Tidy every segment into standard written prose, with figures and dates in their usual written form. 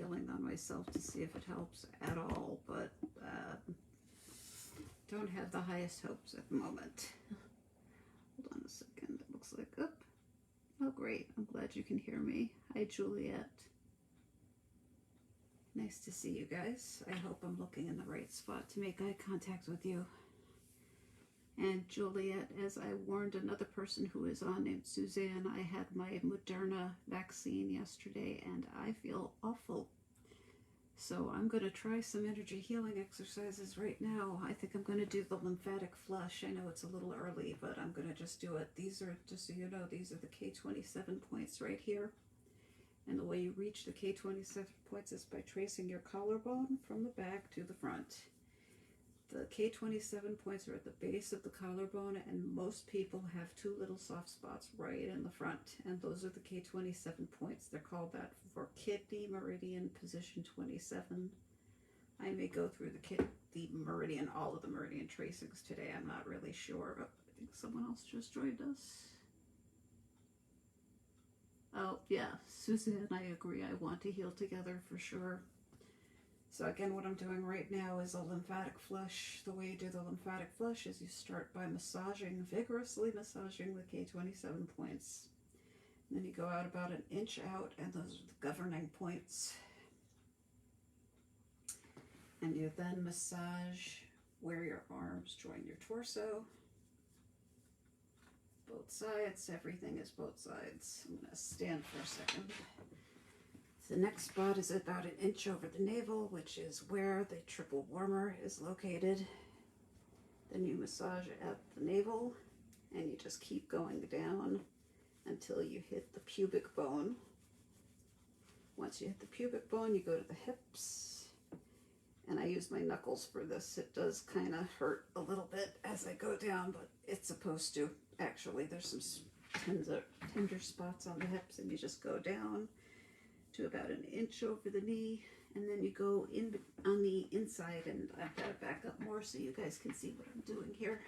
healing on myself to see if it helps at all, but don't have the highest hopes at the moment. Hold on a second. It looks like, oh great, I'm glad you can hear me. Hi, Juliet. Nice to see you guys. I hope I'm looking in the right spot to make eye contact with you. And Juliet, as I warned another person who is on named Suzanne, I had my Moderna vaccine yesterday and I feel awful. So I'm going to try some energy healing exercises right now. I think I'm going to do the lymphatic flush. I know it's a little early, but I'm going to just do it. These are, just so you know, these are the K27 points right here. And the way you reach the K27 points is by tracing your collarbone from the back to the front. The K27 points are at the base of the collarbone, and most people have two little soft spots right in the front, and those are the K27 points. They're called that for kidney meridian position 27. I may go through the meridian, all of the meridian tracings today. I'm not really sure, but I think someone else just joined us. Oh yeah, Suzanne, I agree. I want to heal together for sure. So again, what I'm doing right now is a lymphatic flush. The way you do the lymphatic flush is you start by massaging, vigorously massaging the K27 points. And then you go out about an inch out, and those are the governing points. And you then massage where your arms join your torso. Both sides, everything is both sides. I'm going to stand for a second. The next spot is about an inch over the navel, which is where the triple warmer is located. Then you massage at the navel, and you just keep going down until you hit the pubic bone. Once you hit the pubic bone, you go to the hips. And I use my knuckles for this. It does kind of hurt a little bit as I go down, but it's supposed to. Actually, there's some tender spots on the hips, and you just go down to about an inch over the knee, and then you go in on the inside, and I've got to back up more so you guys can see what I'm doing here.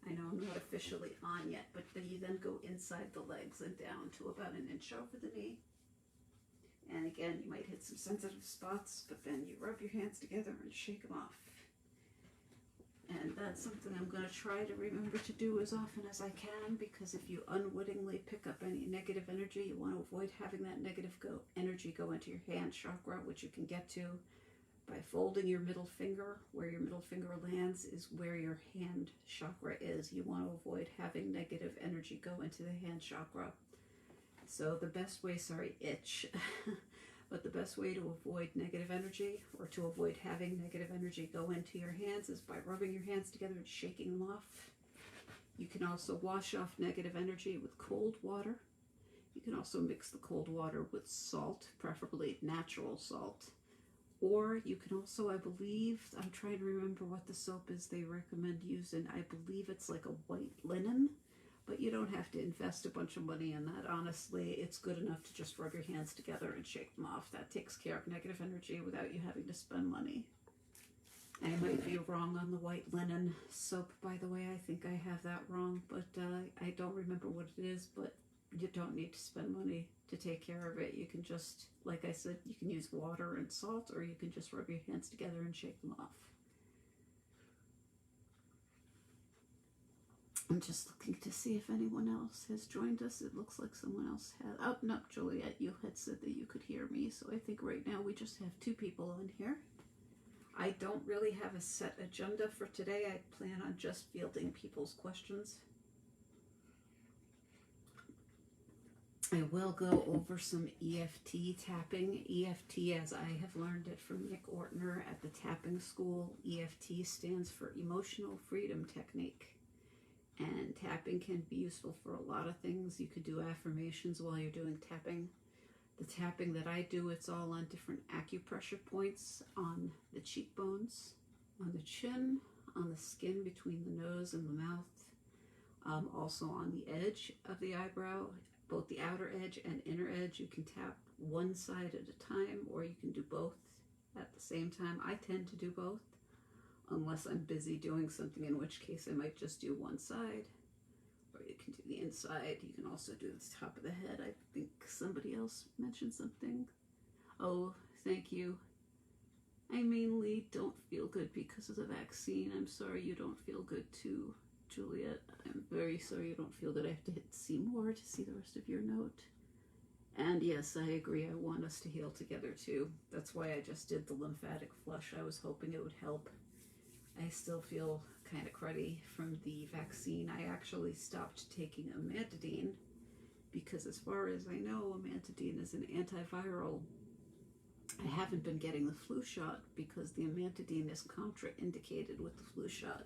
I know I'm not officially on yet, but then you then go inside the legs and down to about an inch over the knee. And again, you might hit some sensitive spots, but then you rub your hands together and shake them off. And that's something I'm going to try to remember to do as often as I can, because if you unwittingly pick up any negative energy, you want to avoid having that negative energy go into your hand chakra, which you can get to by folding your middle finger. Where your middle finger lands is where your hand chakra is. You want to avoid having negative energy go into the hand chakra. So the best way, but the best way to avoid negative energy, or to avoid having negative energy go into your hands, is by rubbing your hands together and shaking them off. You can also wash off negative energy with cold water. You can also mix the cold water with salt, preferably natural salt. Or you can also, I believe, I'm trying to remember what the soap is they recommend using. I believe it's like a white linen. But you don't have to invest a bunch of money in that. Honestly, it's good enough to just rub your hands together and shake them off. That takes care of negative energy without you having to spend money. I might be wrong on the white linen soap, by the way. I think I have that wrong, but I don't remember what it is. But you don't need to spend money to take care of it. You can just, like I said, you can use water and salt, or you can just rub your hands together and shake them off. I'm just looking to see if anyone else has joined us. It looks like someone else has. Oh, no, Juliet, you had said that you could hear me. So I think right now we just have 2 people on here. I don't really have a set agenda for today. I plan on just fielding people's questions. I will go over some EFT tapping. EFT, as I have learned it from Nick Ortner at the Tapping School, EFT stands for Emotional Freedom Technique. And tapping can be useful for a lot of things. You could do affirmations while you're doing tapping. The tapping that I do, it's all on different acupressure points on the cheekbones, on the chin, on the skin between the nose and the mouth, also on the edge of the eyebrow, both the outer edge and inner edge. You can tap one side at a time, or you can do both at the same time. I tend to do both, unless I'm busy doing something, in which case I might just do one side. Or you can do the inside. You can also do the top of the head. I think somebody else mentioned something. Oh, thank you. I mainly don't feel good because of the vaccine. I'm sorry you don't feel good too, Juliet. I'm very sorry you don't feel good. I have to hit see more to see the rest of your note. And yes, I agree. I want us to heal together too. That's why I just did the lymphatic flush. I was hoping it would help. I still feel kind of cruddy from the vaccine. I actually stopped taking amantadine because, as far as I know, amantadine is an antiviral. I haven't been getting the flu shot because the amantadine is contraindicated with the flu shot.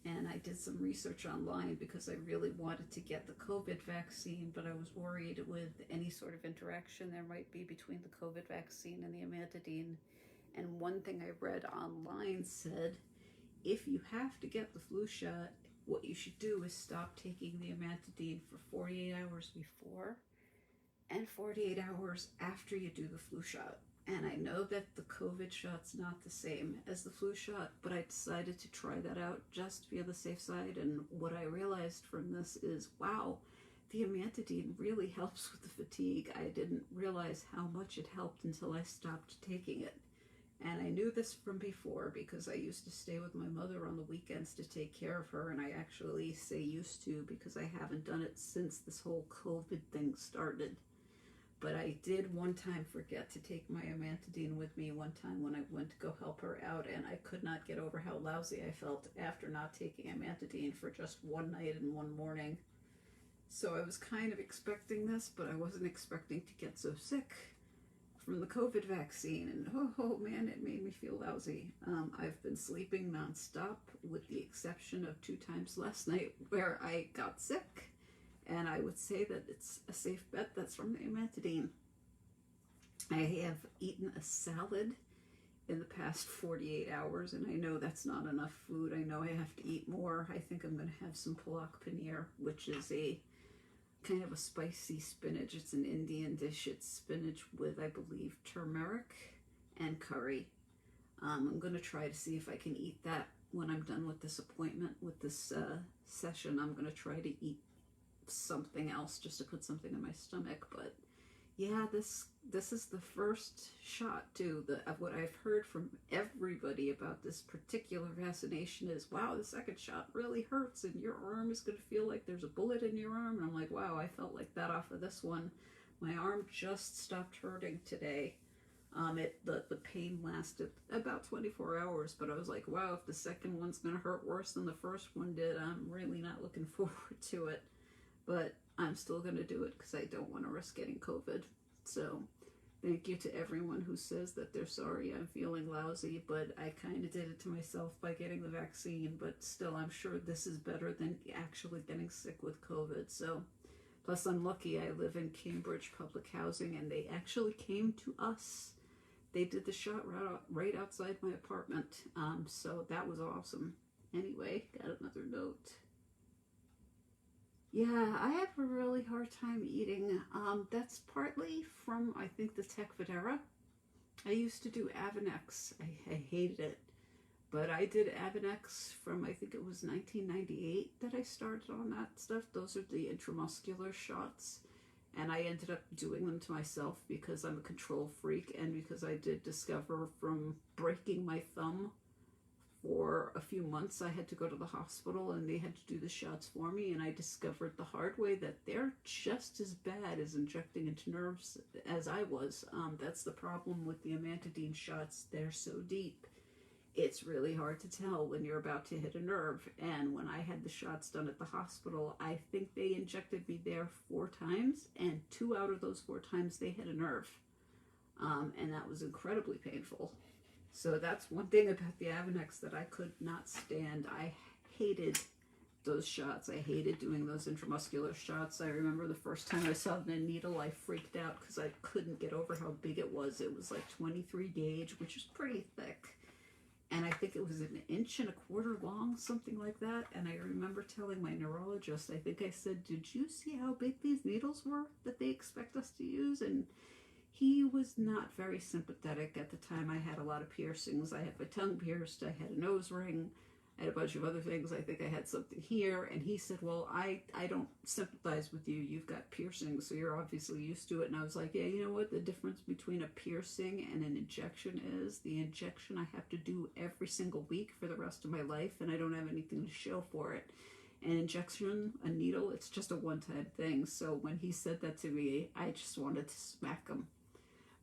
And I did some research online because I really wanted to get the COVID vaccine, but I was worried with any sort of interaction there might be between the COVID vaccine and the amantadine. And one thing I read online said, if you have to get the flu shot, what you should do is stop taking the amantadine for 48 hours before and 48 hours after you do the flu shot. And I know that the COVID shot's not the same as the flu shot, but I decided to try that out just to be on the safe side. And what I realized from this is, wow, the amantadine really helps with the fatigue. I didn't realize how much it helped until I stopped taking it. And I knew this from before because I used to stay with my mother on the weekends to take care of her. And I actually say used to because I haven't done it since this whole COVID thing started. But I did one time forget to take my amantadine with me one time when I went to go help her out, and I could not get over how lousy I felt after not taking amantadine for just one night and one morning. So I was kind of expecting this, but I wasn't expecting to get so sick from the COVID vaccine, and oh man, it made me feel lousy. I've been sleeping nonstop with the exception of 2 times last night where I got sick. And I would say that it's a safe bet that's from the amantadine. I have eaten a salad in the past 48 hours, and I know that's not enough food. I know I have to eat more. I think I'm going to have some palak paneer, which is a kind of a spicy spinach. It's an Indian dish. It's spinach with, I believe, turmeric and curry. I'm going to try to see if I can eat that when I'm done with this appointment, with this session. I'm going to try to eat something else just to put something in my stomach. But yeah, this is the first shot too. What I've heard from everybody about this particular vaccination is, wow, the second shot really hurts and your arm is going to feel like there's a bullet in your arm. And I'm like, wow, I felt like that off of this one. My arm just stopped hurting today. The pain lasted about 24 hours, but I was like, wow, if the second one's going to hurt worse than the first one did, I'm really not looking forward to it. But I'm still going to do it because I don't want to risk getting COVID. So thank you to everyone who says that they're sorry I'm feeling lousy, but I kind of did it to myself by getting the vaccine. But still, I'm sure this is better than actually getting sick with COVID. So, plus I'm lucky I live in Cambridge public housing, and they actually came to us. They did the shot right outside my apartment. So that was awesome. Anyway, got another note. Yeah, I have a really hard time eating. That's partly from, I think, the Tecfidera. I used to do Avonex. I hated it. But I did Avonex from, I think it was 1998 that I started on that stuff. Those are the intramuscular shots. And I ended up doing them to myself because I'm a control freak and because I did discover from breaking my thumb for a few months, I had to go to the hospital and they had to do the shots for me, and I discovered the hard way that they're just as bad as injecting into nerves as I was. That's the problem with the amantadine shots. They're so deep. It's really hard to tell when you're about to hit a nerve. And when I had the shots done at the hospital, I think they injected me there 4 times, and 2 out of those 4 times they hit a nerve. And that was incredibly painful. So that's one thing about the Avonex that I could not stand. I hated those shots. I hated doing those intramuscular shots. I remember the first time I saw the needle, I freaked out because I couldn't get over how big it was. It was like 23 gauge, which is pretty thick. And I think it was 1.25 inches long, something like that. And I remember telling my neurologist, I think I said, did you see how big these needles were that they expect us to use? And he was not very sympathetic. At the time, I had a lot of piercings. I had my tongue pierced. I had a nose ring. I had a bunch of other things. I think I had something here. And he said, well, I don't sympathize with you. You've got piercings, so you're obviously used to it. And I was like, yeah, you know what? The difference between a piercing and an injection is the injection I have to do every single week for the rest of my life, and I don't have anything to show for it. An injection, a needle, it's just a one-time thing. So when he said that to me, I just wanted to smack him.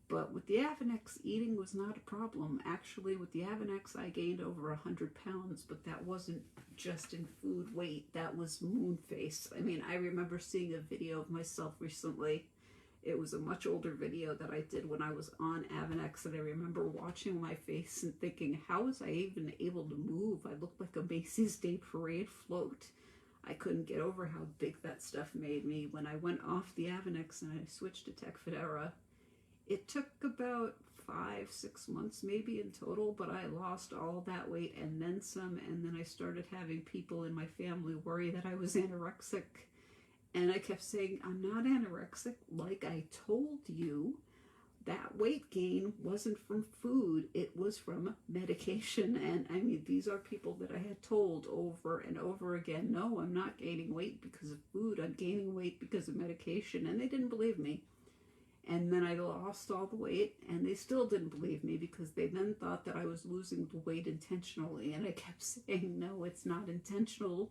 But with the Avonex, eating was not a problem. Actually, with the Avonex, I gained over 100 pounds, but that wasn't just in food weight. That was moon face. I mean, I remember seeing a video of myself recently. It was a much older video that I did when I was on Avonex, and I remember watching my face and thinking, how was I even able to move? I looked like a Macy's Day Parade float. I couldn't get over how big that stuff made me. When I went off the Avonex and I switched to Tecfidera, it took about 5-6 months maybe in total, but I lost all that weight and then some, and then I started having people in my family worry that I was anorexic. And I kept saying, I'm not anorexic. Like I told you, that weight gain wasn't from food, it was from medication. And I mean, these are people that I had told over and over again, no, I'm not gaining weight because of food, I'm gaining weight because of medication, and they didn't believe me. And then I lost all the weight, and they still didn't believe me because they then thought that I was losing the weight intentionally. And I kept saying, no, it's not intentional.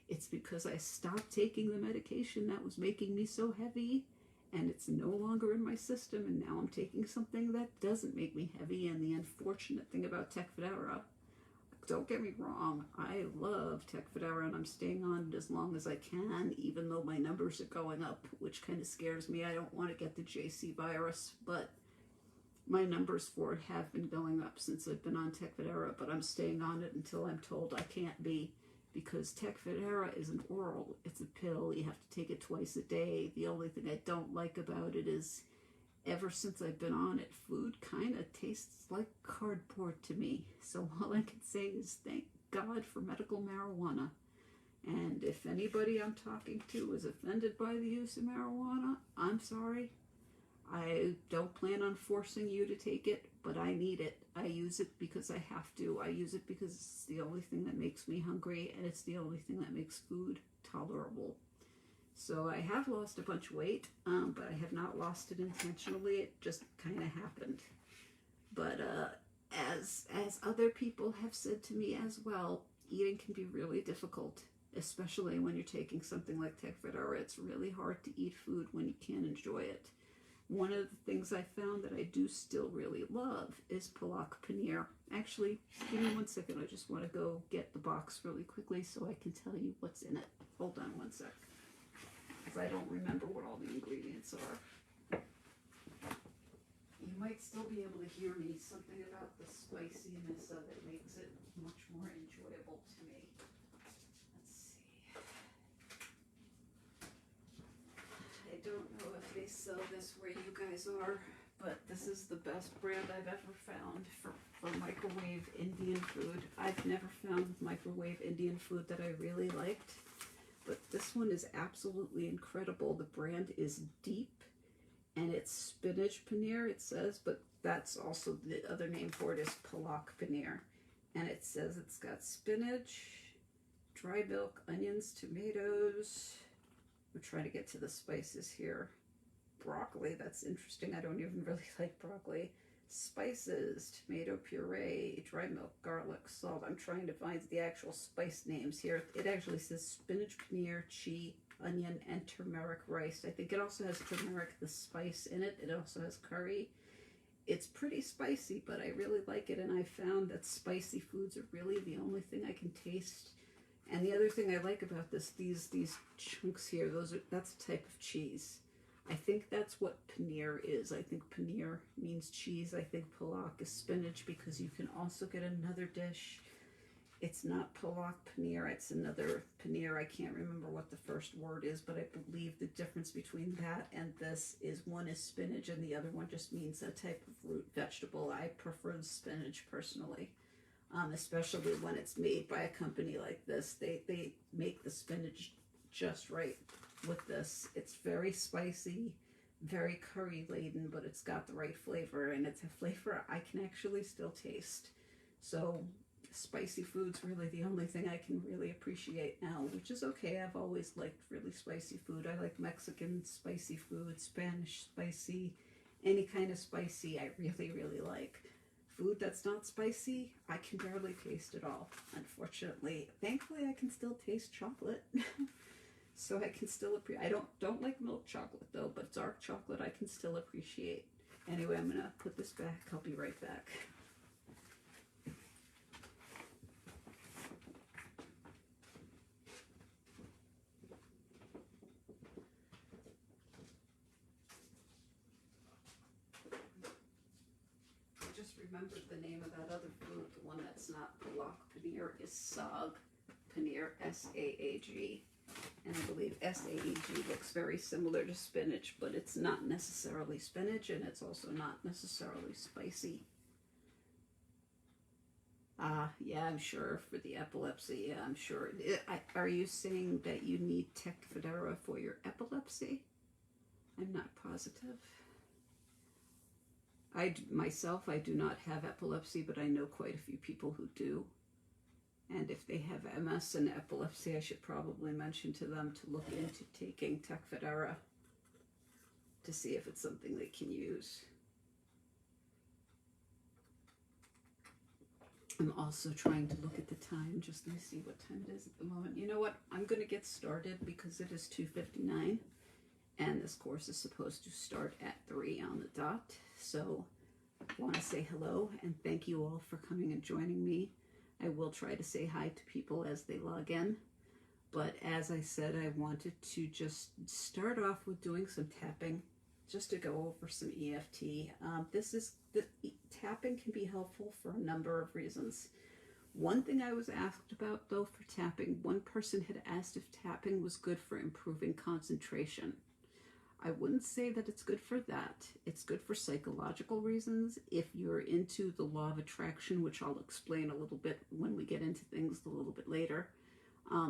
It's because I stopped taking the medication that was making me so heavy, and it's no longer in my system, and now I'm taking something that doesn't make me heavy. And the unfortunate thing about Tecfidera, don't get me wrong, I love Tecfidera and I'm staying on it as long as I can, even though my numbers are going up, which kind of scares me. I don't want to get the JC virus, but my numbers for it have been going up since I've been on Tecfidera, but I'm staying on it until I'm told I can't be, because Tecfidera is an oral. It's a pill. You have to take it twice a day. The only thing I don't like about it is ever since I've been on it, food kind of tastes like cardboard to me. So all I can say is thank God for medical marijuana. And if anybody I'm talking to is offended by the use of marijuana, I'm sorry. I don't plan on forcing you to take it, but I need it. I use it because I have to. I use it because it's the only thing that makes me hungry, and it's the only thing that makes food tolerable. So I have lost a bunch of weight, but I have not lost it intentionally. It just kind of happened. But as other people have said to me as well, eating can be really difficult, especially when you're taking something like Tecfidera. It's really hard to eat food when you can't enjoy it. One of the things I found that I do still really love is Palak Paneer. Actually, give me 1 second. I just want to go get the box really quickly so I can tell you what's in it. Hold on 1 sec. Because I don't remember what all the ingredients are. You might still be able to hear me. Something about the spiciness of it makes it much more enjoyable to me. Let's see. I don't know if they sell this where you guys are, but this is the best brand I've ever found for microwave Indian food. I've never found microwave Indian food that I really liked, but this one is absolutely incredible. The brand is Deep, and it's spinach paneer, it says, but that's also the other name for it is Palak Paneer. And it says it's got spinach, dry milk, onions, tomatoes. We're trying to get to the spices here. Broccoli, that's interesting. I don't even really like broccoli. Spices, tomato puree, dry milk, garlic, salt. I'm trying to find the actual spice names here. It actually says spinach paneer, chi, onion, and turmeric rice. I think it also has turmeric, the spice, in it. It also has curry. It's pretty spicy, but I really like it, and I found that spicy foods are really the only thing I can taste. And the other thing I like about this, these chunks here, that's a type of cheese. I think that's what paneer is. I think paneer means cheese. I think palak is spinach, because you can also get another dish. It's not palak paneer, it's another paneer. I can't remember what the first word is, but I believe the difference between that and this is one is spinach and the other one just means a type of root vegetable. I prefer the spinach personally, especially when it's made by a company like this. They make the spinach just right with this. It's very spicy, very curry laden, but it's got the right flavor, and it's a flavor I can actually still taste. So Spicy food's really the only thing I can really appreciate now, which is okay. I've always liked really spicy food. I like Mexican spicy food, Spanish spicy, any kind of spicy I really, really like. Food that's not spicy, I can barely taste at all, unfortunately. Thankfully, I can still taste chocolate. So I can still appreciate. I don't like milk chocolate though, but dark chocolate I can still appreciate. Anyway, I'm gonna put this back. I'll be right back. I just remembered the name of that other food. The one that's not palak paneer is saag paneer, S-A-A-G. And I believe S-A-E-G looks very similar to spinach, but it's not necessarily spinach, and it's also not necessarily spicy. Yeah, I'm sure for the epilepsy, yeah, I'm sure. Are you saying that you need Tecfidera for your epilepsy? I'm not positive. Myself, I do not have epilepsy, but I know quite a few people who do. And if they have MS and epilepsy, I should probably mention to them to look into taking Tecfidera to see if it's something they can use. I'm also trying to look at the time. Just let me see what time it is at the moment. You know what? I'm going to get started because it is 2:59. And this course is supposed to start at 3 on the dot. So I want to say hello and thank you all for coming and joining me. I will try to say hi to people as they log in. But as I said, I wanted to just start off with doing some tapping, just to go over some EFT. Tapping can be helpful for a number of reasons. One thing I was asked about, though, for tapping, one person had asked if tapping was good for improving concentration. I wouldn't say that it's good for that. It's good for psychological reasons. If you're into the law of attraction, which I'll explain a little bit when we get into things a little bit later.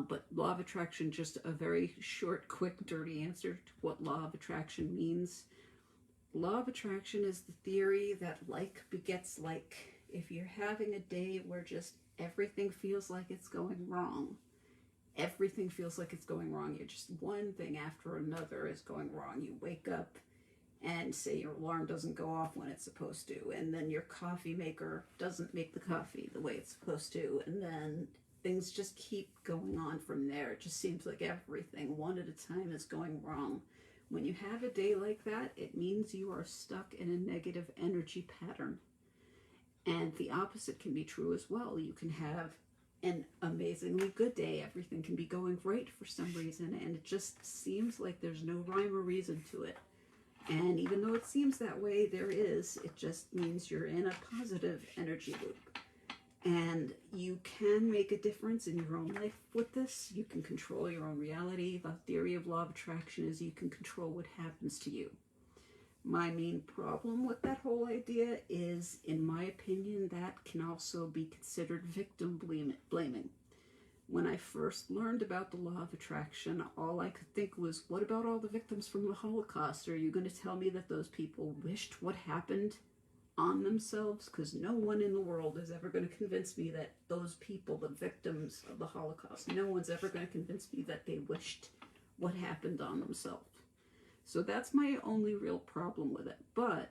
But law of attraction, just a very short, quick, dirty answer to what law of attraction means. Law of attraction is the theory that like begets like. If you're having a day where just everything feels like it's going wrong, everything feels like it's going wrong. You're just one thing after another is going wrong. You wake up and say your alarm doesn't go off when it's supposed to, and then your coffee maker doesn't make the coffee the way it's supposed to, and then things just keep going on from there. It just seems like everything one at a time is going wrong. When you have a day like that, it means you are stuck in a negative energy pattern. And the opposite can be true as well. You can have an amazingly good day. Everything can be going great for some reason, and it just seems like there's no rhyme or reason to it. And even though it seems that way, there is. It just means you're in a positive energy loop. And you can make a difference in your own life with this. You can control your own reality. The theory of law of attraction is you can control what happens to you. My main problem with that whole idea is, in my opinion, that can also be considered victim blaming. When I first learned about the law of attraction, all I could think was, what about all the victims from the Holocaust? Are you going to tell me that those people wished what happened on themselves? Because no one in the world is ever going to convince me that those people, the victims of the Holocaust, no one's ever going to convince me that they wished what happened on themselves. So that's my only real problem with it. But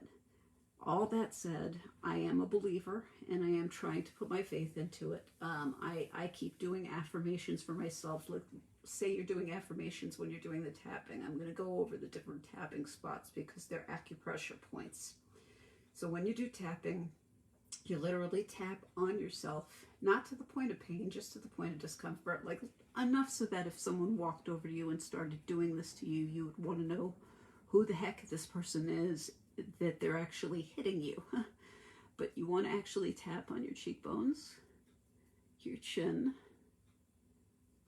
all that said, I am a believer and I am trying to put my faith into it. I keep doing affirmations for myself. Like, say you're doing affirmations when you're doing the tapping. I'm going to go over the different tapping spots because they're acupressure points. So when you do tapping, you literally tap on yourself, not to the point of pain, just to the point of discomfort, like enough so that if someone walked over to you and started doing this to you, you would want to know who the heck this person is, that they're actually hitting you. But you want to actually tap on your cheekbones, your chin,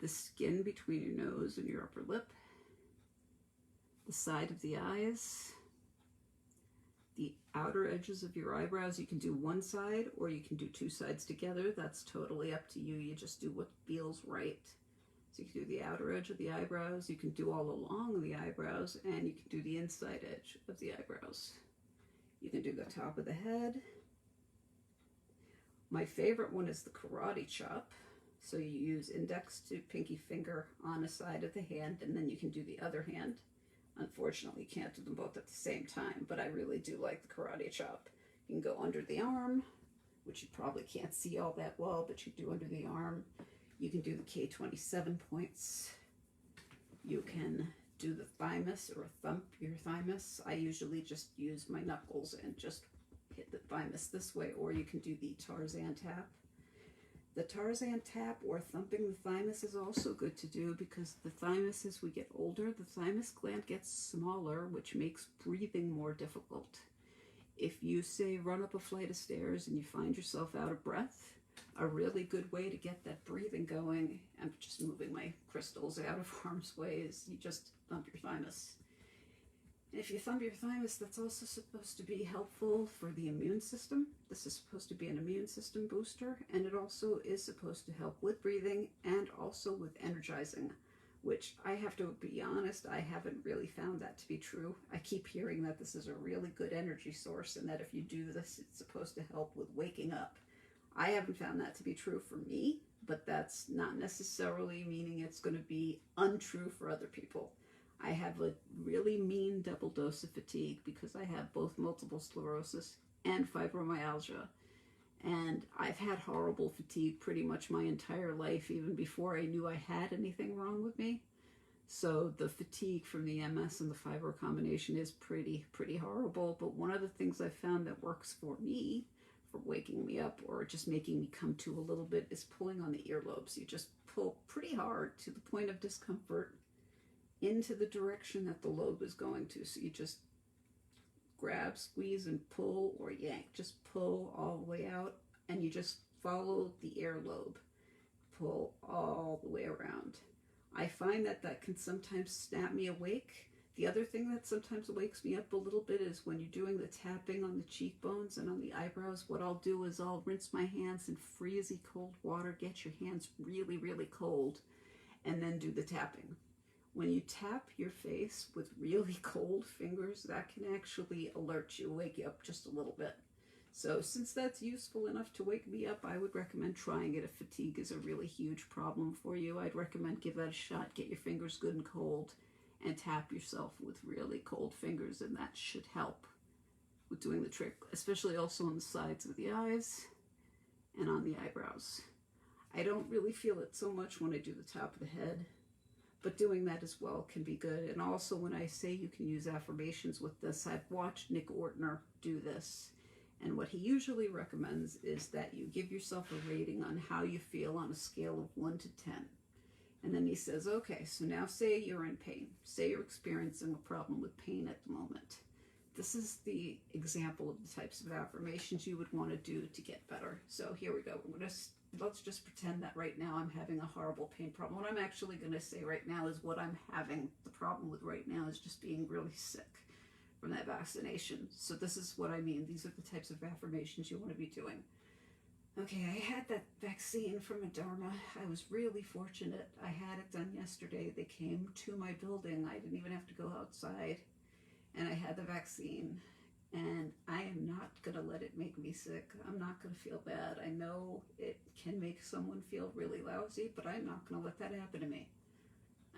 the skin between your nose and your upper lip, the side of the eyes, the outer edges of your eyebrows. You can do one side or you can do two sides together. That's totally up to you. You just do what feels right. So you can do the outer edge of the eyebrows, you can do all along the eyebrows, and you can do the inside edge of the eyebrows. You can do the top of the head. My favorite one is the karate chop. So you use index to pinky finger on a side of the hand, and then you can do the other hand. Unfortunately, you can't do them both at the same time, but I really do like the karate chop. You can go under the arm, which you probably can't see all that well, but you do under the arm. You can do the K27 points. You can do the thymus or thump your thymus. I usually just use my knuckles and just hit the thymus this way, or you can do the Tarzan tap. The Tarzan tap or thumping the thymus is also good to do because the thymus, as we get older, the thymus gland gets smaller, which makes breathing more difficult. If you say run up a flight of stairs and you find yourself out of breath, a really good way to get that breathing going, I'm just moving my crystals out of harm's way, is you just thump your thymus. And if you thump your thymus, that's also supposed to be helpful for the immune system. This is supposed to be an immune system booster, and it also is supposed to help with breathing and also with energizing, which I have to be honest, I haven't really found that to be true. I keep hearing that this is a really good energy source and that if you do this, it's supposed to help with waking up. I haven't found that to be true for me, but that's not necessarily meaning it's going to be untrue for other people. I have a really mean double dose of fatigue because I have both multiple sclerosis and fibromyalgia. And I've had horrible fatigue pretty much my entire life, even before I knew I had anything wrong with me. So the fatigue from the MS and the fibro combination is pretty horrible. But one of the things I found that works for me, for waking me up or just making me come to a little bit, is pulling on the earlobes. You just pull pretty hard to the point of discomfort into the direction that the lobe is going to. So you just grab, squeeze, and pull or yank. Just pull all the way out, and you just follow the earlobe. Pull all the way around. I find that that can sometimes snap me awake. The other thing that sometimes wakes me up a little bit is when you're doing the tapping on the cheekbones and on the eyebrows. What I'll do is I'll rinse my hands in freezy cold water, get your hands really cold, and then do the tapping. When you tap your face with really cold fingers, that can actually alert you, wake you up just a little bit. So since that's useful enough to wake me up, I would recommend trying it if fatigue is a really huge problem for you. I'd recommend give that a shot, get your fingers good and cold, and tap yourself with really cold fingers, and that should help with doing the trick, especially also on the sides of the eyes and on the eyebrows. I don't really feel it so much when I do the top of the head, but doing that as well can be good. And also when I say you can use affirmations with this, I've watched Nick Ortner do this. And what he usually recommends is that you give yourself a rating on how you feel on a scale of 1 to 10. And then he says, okay, so now say you're in pain. Say you're experiencing a problem with pain at the moment. This is the example of the types of affirmations you would want to do to get better. So here we go. Let's just pretend that right now I'm having a horrible pain problem. What I'm actually going to say right now is what I'm having the problem with right now is just being really sick from that vaccination. So this is what I mean. These are the types of affirmations you want to be doing. Okay, I had that vaccine from Moderna. I was really fortunate. I had it done yesterday. They came to my building. I didn't even have to go outside. And I had the vaccine. And I am not going to let it make me sick. I'm not going to feel bad. I know it can make someone feel really lousy, but I'm not going to let that happen to me.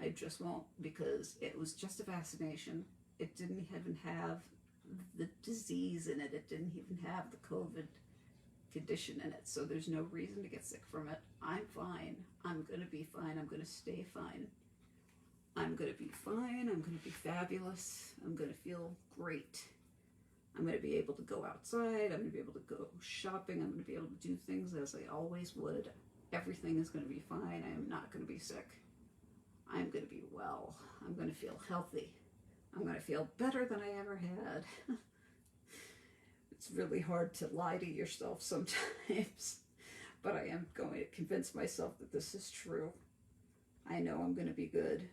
I just won't, because it was just a vaccination. It didn't even have the disease in it. It didn't even have the COVID condition in it. So there's no reason to get sick from it. I'm fine. I'm going to be fine. I'm going to stay fine. I'm going to be fine. I'm going to be fabulous. I'm going to feel great. I'm going to be able to go outside. I'm going to be able to go shopping. I'm going to be able to do things as I always would. Everything is going to be fine. I am not going to be sick. I'm going to be well. I'm going to feel healthy. I'm going to feel better than I ever had. It's really hard to lie to yourself sometimes, but I am going to convince myself that this is true. I know I'm going to be good.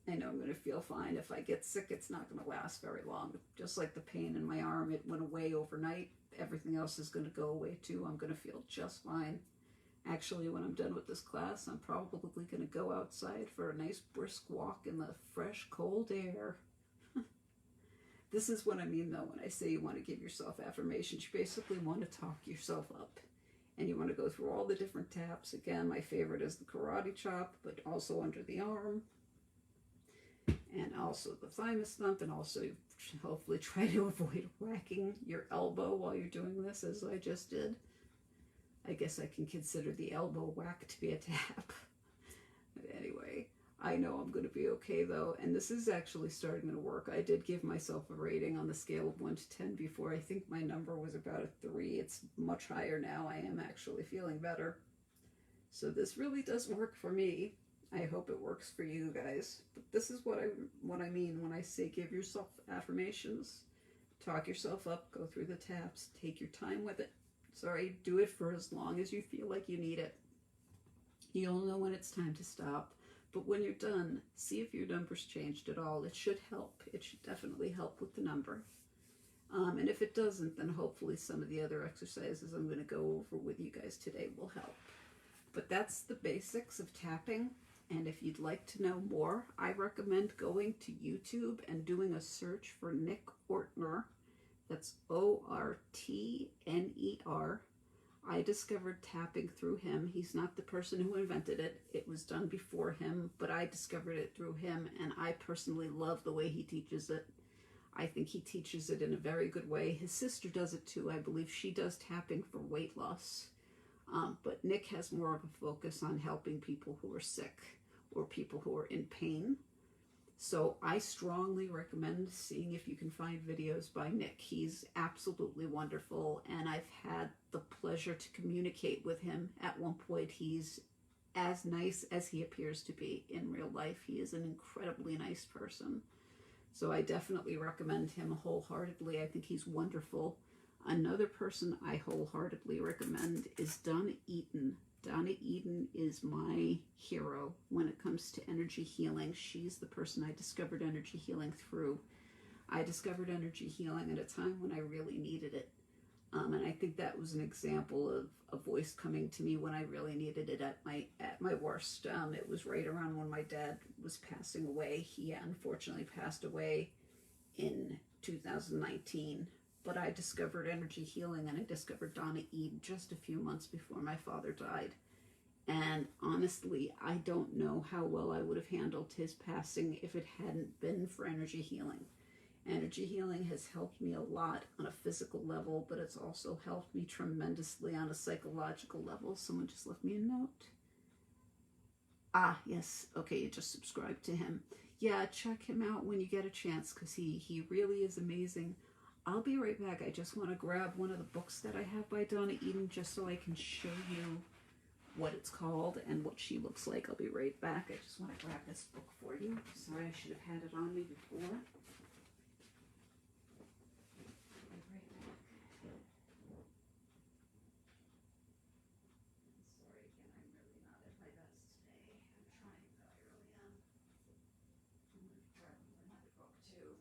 I know I'm going to feel fine. If I get sick, it's not going to last very long. Just like the pain in my arm, it went away overnight. Everything else is going to go away too. I'm going to feel just fine. Actually, when I'm done with this class, I'm probably going to go outside for a nice brisk walk in the fresh, cold air. This is what I mean, though, when I say you want to give yourself affirmations. You basically want to talk yourself up. And you want to go through all the different taps. Again, my favorite is the karate chop, but also under the arm, and also the thymus thump, and also hopefully try to avoid whacking your elbow while you're doing this, as I just did. I guess I can consider the elbow whack to be a tap. But anyway, I know I'm going to be okay though, and this is actually starting to work. I did give myself a rating on the scale of 1 to 10 before. I think my number was about a 3. It's much higher now. I am actually feeling better. So this really does work for me. I hope it works for you guys. But this is what I mean when I say give yourself affirmations. Talk yourself up, go through the taps, take your time with it. Sorry, do it for as long as you feel like you need it. You'll know when it's time to stop. But when you're done, see if your number's changed at all. It should help. It should definitely help with the number. And if it doesn't, then hopefully some of the other exercises I'm going to go over with you guys today will help. But that's the basics of tapping. And if you'd like to know more, I recommend going to YouTube and doing a search for Nick Ortner. That's O-R-T-N-E-R. I discovered tapping through him. He's not the person who invented it. It was done before him, but I discovered it through him, and I personally love the way he teaches it. I think he teaches it in a very good way. His sister does it too. I believe she does tapping for weight loss. But Nick has more of a focus on helping people who are sick or people who are in pain. So I strongly recommend seeing if you can find videos by Nick. He's absolutely wonderful, and I've had the pleasure to communicate with him. At one point, he's as nice as he appears to be in real life. He is an incredibly nice person. So I definitely recommend him wholeheartedly. I think he's wonderful. Another person I wholeheartedly recommend is Donna Eaton. Donna Eaton is my hero when it comes to energy healing. She's the person I discovered energy healing through. I discovered energy healing at a time when I really needed it. And I think that was an example of a voice coming to me when I really needed it at my worst. It was right around when my dad was passing away. He unfortunately passed away in 2019. But I discovered energy healing, and I discovered Donna Eaton just a few months before my father died. And honestly, I don't know how well I would have handled his passing if it hadn't been for energy healing. Energy healing has helped me a lot on a physical level, but it's also helped me tremendously on a psychological level. Someone just left me a note. Ah, yes. Okay, you just subscribed to him. Yeah, check him out when you get a chance, because he really is amazing. I'll be right back. I just want to grab one of the books that I have by Donna Eaton just so I can show you what it's called and what she looks like. I'll be right back. I just want to grab this book for you. Sorry, I should have had it on me before. I'll be right back. Sorry again, I'm really not at my best today. I'm trying, but I really am. I'm going to grab another book too.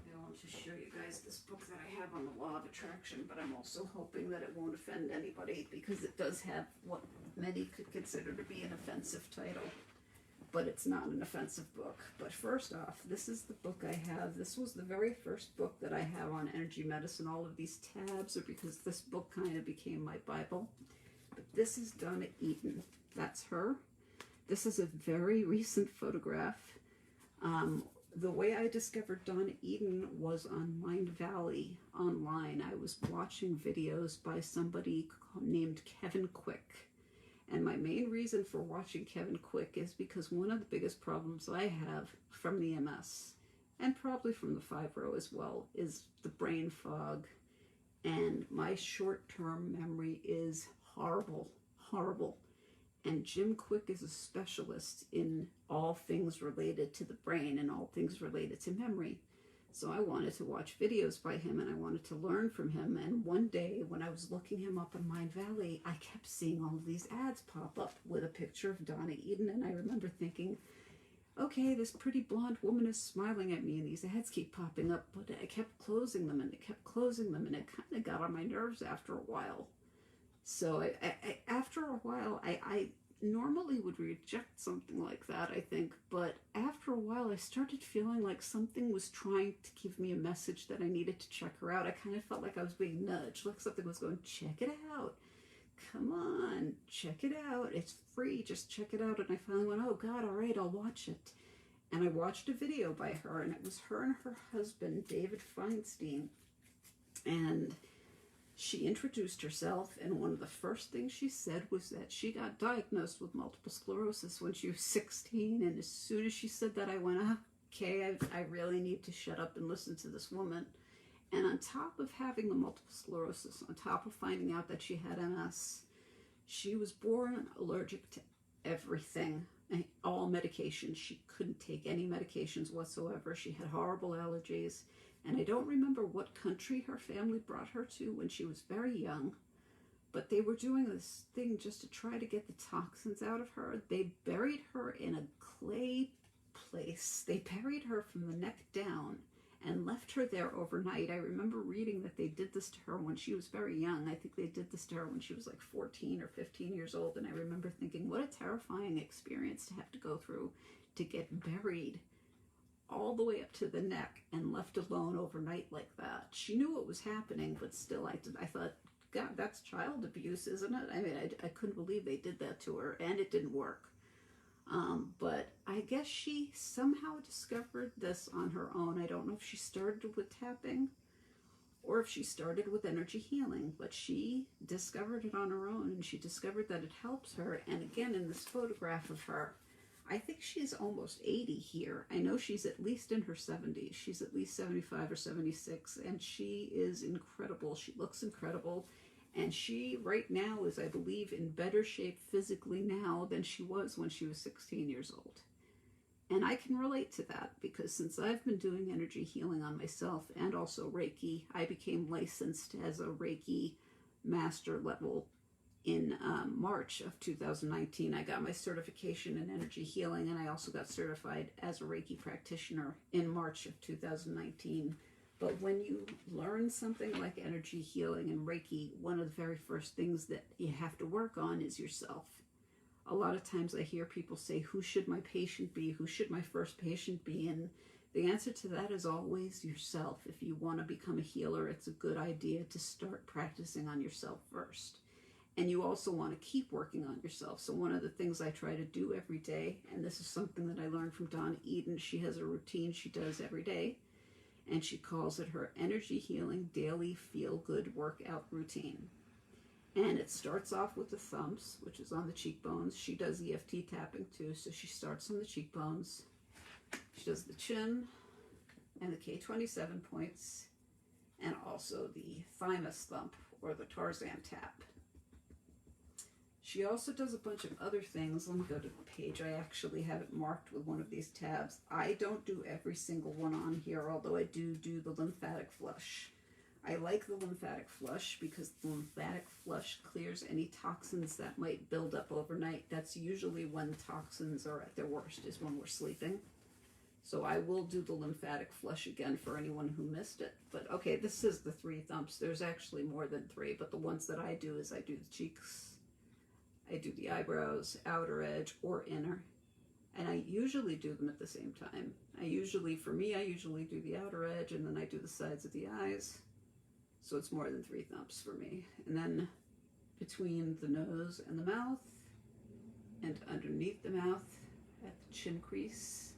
I want to show you guys this book that I have on the law of attraction, but I'm also hoping that it won't offend anybody, because it does have what many could consider to be an offensive title, but it's not an offensive book. But first off, this is the book I have. This was the very first book that I have on energy medicine. All of these tabs are because this book kind of became my Bible. But this is Donna Eaton. That's her. This is a very recent photograph. The way I discovered Donna Eaton was on Mindvalley online. I was watching videos by somebody named Kevin Quick. And my main reason for watching Kevin Quick is because one of the biggest problems I have from the MS, and probably from the fibro as well, is the brain fog. And my short-term memory is horrible, horrible. And Jim Quick is a specialist in all things related to the brain and all things related to memory. So I wanted to watch videos by him, and I wanted to learn from him. And one day when I was looking him up on Mindvalley, I kept seeing all of these ads pop up with a picture of Donna Eaton. And I remember thinking, okay, this pretty blonde woman is smiling at me and these ads keep popping up. But I kept closing them and it kept closing them, and it kind of got on my nerves after a while. So after a while, I normally would reject something like that, I think, but after a while I started feeling like something was trying to give me a message that I needed to check her out. I kind of felt like I was being nudged, like something was going, check it out. Come on, check it out. It's free, just check it out. And I finally went, oh God, all right, I'll watch it. And I watched a video by her, and it was her and her husband, David Feinstein. And she introduced herself, and one of the first things she said was that she got diagnosed with multiple sclerosis when she was 16. And as soon as she said that, I went, okay, I really need to shut up and listen to this woman. And on top of having the multiple sclerosis, on top of finding out that she had MS, she was born allergic to everything, all medications. She couldn't take any medications whatsoever. She had horrible allergies. And I don't remember what country her family brought her to when she was very young, but they were doing this thing just to try to get the toxins out of her. They buried her in a clay place. They buried her from the neck down and left her there overnight. I remember reading that they did this to her when she was very young. I think they did this to her when she was like 14 or 15 years old. And I remember thinking, what a terrifying experience to have to go through, to get buried all the way up to the neck and left alone overnight like that. She knew what was happening, but still I thought, God, that's child abuse, isn't it? I mean, I couldn't believe they did that to her, and it didn't work. But I guess she somehow discovered this on her own. I don't know if she started with tapping or if she started with energy healing, but she discovered it on her own, and she discovered that it helps her. And again, in this photograph of her, I think she's almost 80 here. I know she's at least in her 70s. She's at least 75 or 76, and she is incredible. She looks incredible, and she right now is, I believe, in better shape physically now than she was when she was 16 years old. And I can relate to that, because since I've been doing energy healing on myself and also Reiki, I became licensed as a Reiki master level in March of 2019. I got my certification in energy healing, and I also got certified as a Reiki practitioner in March of 2019. But when you learn something like energy healing and Reiki, one of the very first things that you have to work on is yourself. A lot of times I hear people say, who should my patient be? Who should my first patient be? And the answer to that is always yourself. If you want to become a healer, it's a good idea to start practicing on yourself first. And you also want to keep working on yourself. So one of the things I try to do every day, and this is something that I learned from Donna Eden, she has a routine she does every day, and she calls it her Energy Healing Daily Feel Good Workout Routine. And it starts off with the thumbs, which is on the cheekbones. She does EFT tapping too, so she starts on the cheekbones. She does the chin and the K27 points, and also the thymus thump, or the Tarzan tap. She also does a bunch of other things. Let me go to the page. I actually have it marked with one of these tabs. I don't do every single one on here, although I do the lymphatic flush. I like the lymphatic flush because the lymphatic flush clears any toxins that might build up overnight. That's usually when toxins are at their worst, is when we're sleeping. So I will do the lymphatic flush again for anyone who missed it. But okay, this is the 3 thumps. There's actually more than 3, but the ones that I do is I do the cheeks, I do the eyebrows, outer edge, or inner. And I usually do them at the same time. For me, I usually do the outer edge, and then I do the sides of the eyes. So it's more than 3 thumps for me. And then between the nose and the mouth, and underneath the mouth at the chin crease,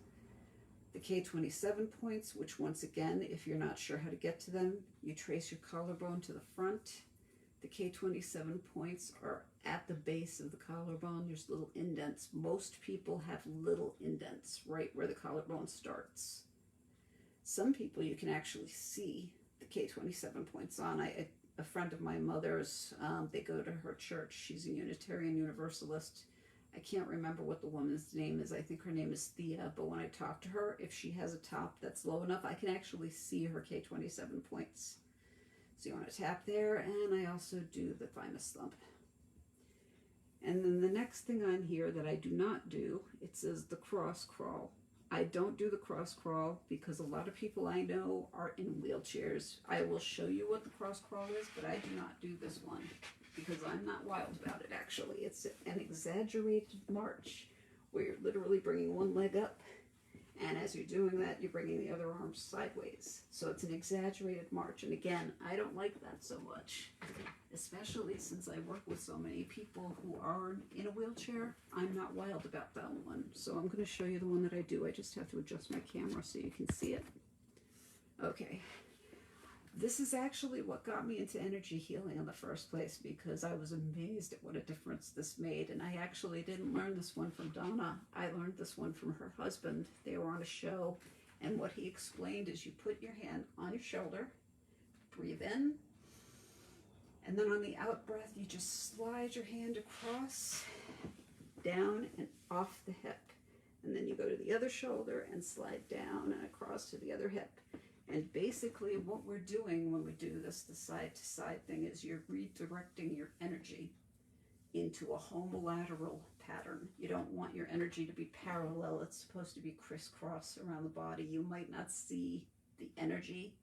the K27 points, which once again, if you're not sure how to get to them, you trace your collarbone to the front. The K27 points are at the base of the collarbone. There's little indents. Most people have little indents right where the collarbone starts. Some people you can actually see the K27 points on. A friend of my mother's, they go to her church. She's a Unitarian Universalist. I can't remember what the woman's name is. I think her name is Thea, but when I talk to her, if she has a top that's low enough, I can actually see her K27 points. So you want to tap there, and I also do the thymus thump. And then the next thing on here that I do not do, it says the cross crawl. I don't do the cross crawl because a lot of people I know are in wheelchairs. I will show you what the cross crawl is, but I do not do this one because I'm not wild about it, actually. It's an exaggerated march where you're literally bringing one leg up, and as you're doing that, you're bringing the other arm sideways. So it's an exaggerated march, and again, I don't like that so much, especially since I work with so many people who are in a wheelchair. I'm not wild about that one, so I'm going to show you the one that I do. I just have to adjust my camera so you can see it. Okay. This is actually what got me into energy healing in the first place, because I was amazed at what a difference this made. And I actually didn't learn this one from Donna. I learned this one from her husband. They were on a show, and what he explained is you put your hand on your shoulder, breathe in, and then on the out breath, you just slide your hand across, down, and off the hip. And then you go to the other shoulder and slide down and across to the other hip. And basically what we're doing when we do this, the side to side thing, is you're redirecting your energy into a homolateral pattern. You don't want your energy to be parallel. It's supposed to be crisscross around the body. You might not see the energy,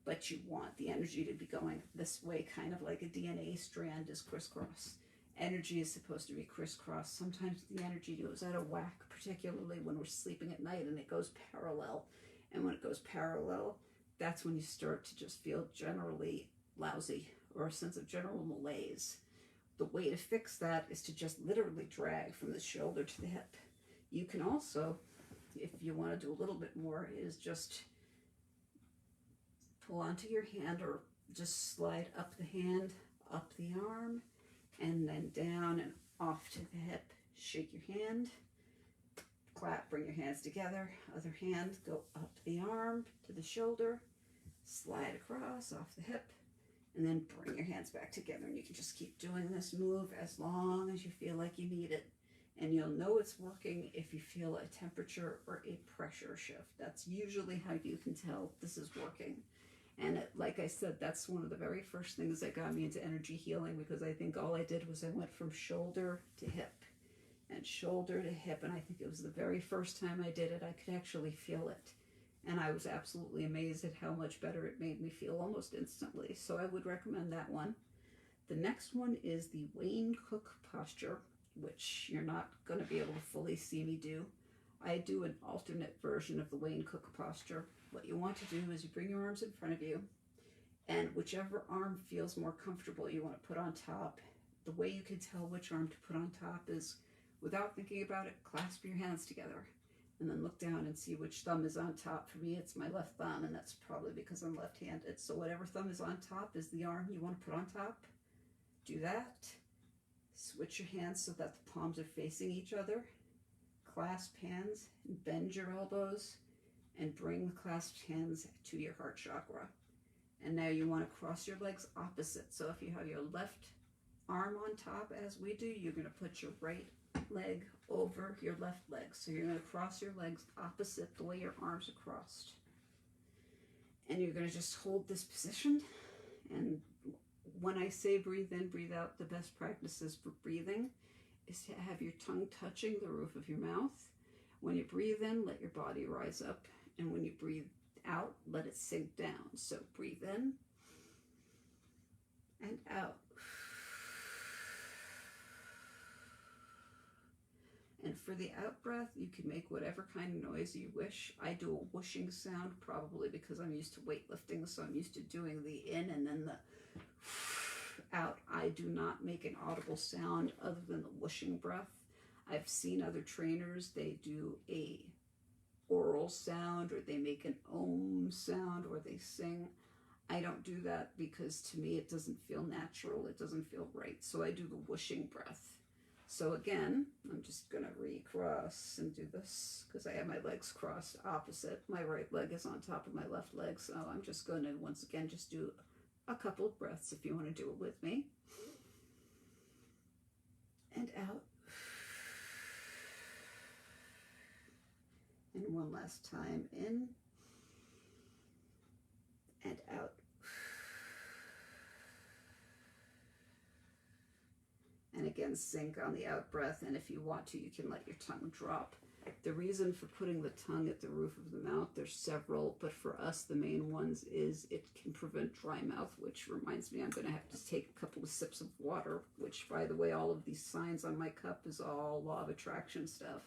but you want the energy to be going this way, kind of like a DNA strand is crisscross. Energy is supposed to be crisscross. Sometimes the energy goes out of whack, particularly when we're sleeping at night, and it goes parallel. And when it goes parallel, that's when you start to just feel generally lousy or a sense of general malaise. The way to fix that is to just literally drag from the shoulder to the hip. You can also, if you want to do a little bit more, is just pull onto your hand or just slide up the hand, up the arm, and then down and off to the hip. Shake your hand. Clap, bring your hands together, other hand, go up the arm to the shoulder, slide across off the hip, and then bring your hands back together. And you can just keep doing this move as long as you feel like you need it. And you'll know it's working if you feel a temperature or a pressure shift. That's usually how you can tell this is working. And like I said, that's one of the very first things that got me into energy healing, because I think all I did was I went from shoulder to hip and shoulder to hip, and I think it was the very first time I did it, I could actually feel it. And I was absolutely amazed at how much better it made me feel almost instantly. So I would recommend that one. The next one is the Wayne Cook posture, which you're not going to be able to fully see me do. I do an alternate version of the Wayne Cook posture. What you want to do is you bring your arms in front of you, and whichever arm feels more comfortable you want to put on top. The way you can tell which arm to put on top is, without thinking about it, clasp your hands together and then look down and see which thumb is on top. For me, it's my left thumb, and that's probably because I'm left-handed. So whatever thumb is on top is the arm you want to put on top. Do that. Switch your hands so that the palms are facing each other. Clasp hands, and bend your elbows, and bring the clasped hands to your heart chakra. And now you want to cross your legs opposite. So if you have your left arm on top, as we do, you're going to put your right leg over your left leg. So you're going to cross your legs opposite the way your arms are crossed. And you're going to just hold this position. And when I say breathe in, breathe out, the best practices for breathing is to have your tongue touching the roof of your mouth. When you breathe in, let your body rise up. And when you breathe out, let it sink down. So breathe in and out. And for the out breath, you can make whatever kind of noise you wish. I do a whooshing sound, probably because I'm used to weightlifting, so I'm used to doing the in and then the out. I do not make an audible sound other than the whooshing breath. I've seen other trainers, they do a oral sound, or they make an om sound, or they sing. I don't do that because to me it doesn't feel natural, it doesn't feel right. So I do the whooshing breath. So again, I'm just going to recross and do this because I have my legs crossed opposite. My right leg is on top of my left leg, so I'm just going to once again just do a couple of breaths if you want to do it with me. And out. And one last time, in and out. And again, sink on the out breath, and if you want to, you can let your tongue drop. The reason for putting the tongue at the roof of the mouth, there's several, but for us the main ones is it can prevent dry mouth, which reminds me I'm going to have to take a couple of sips of water, which, by the way, all of these signs on my cup is all law of attraction stuff.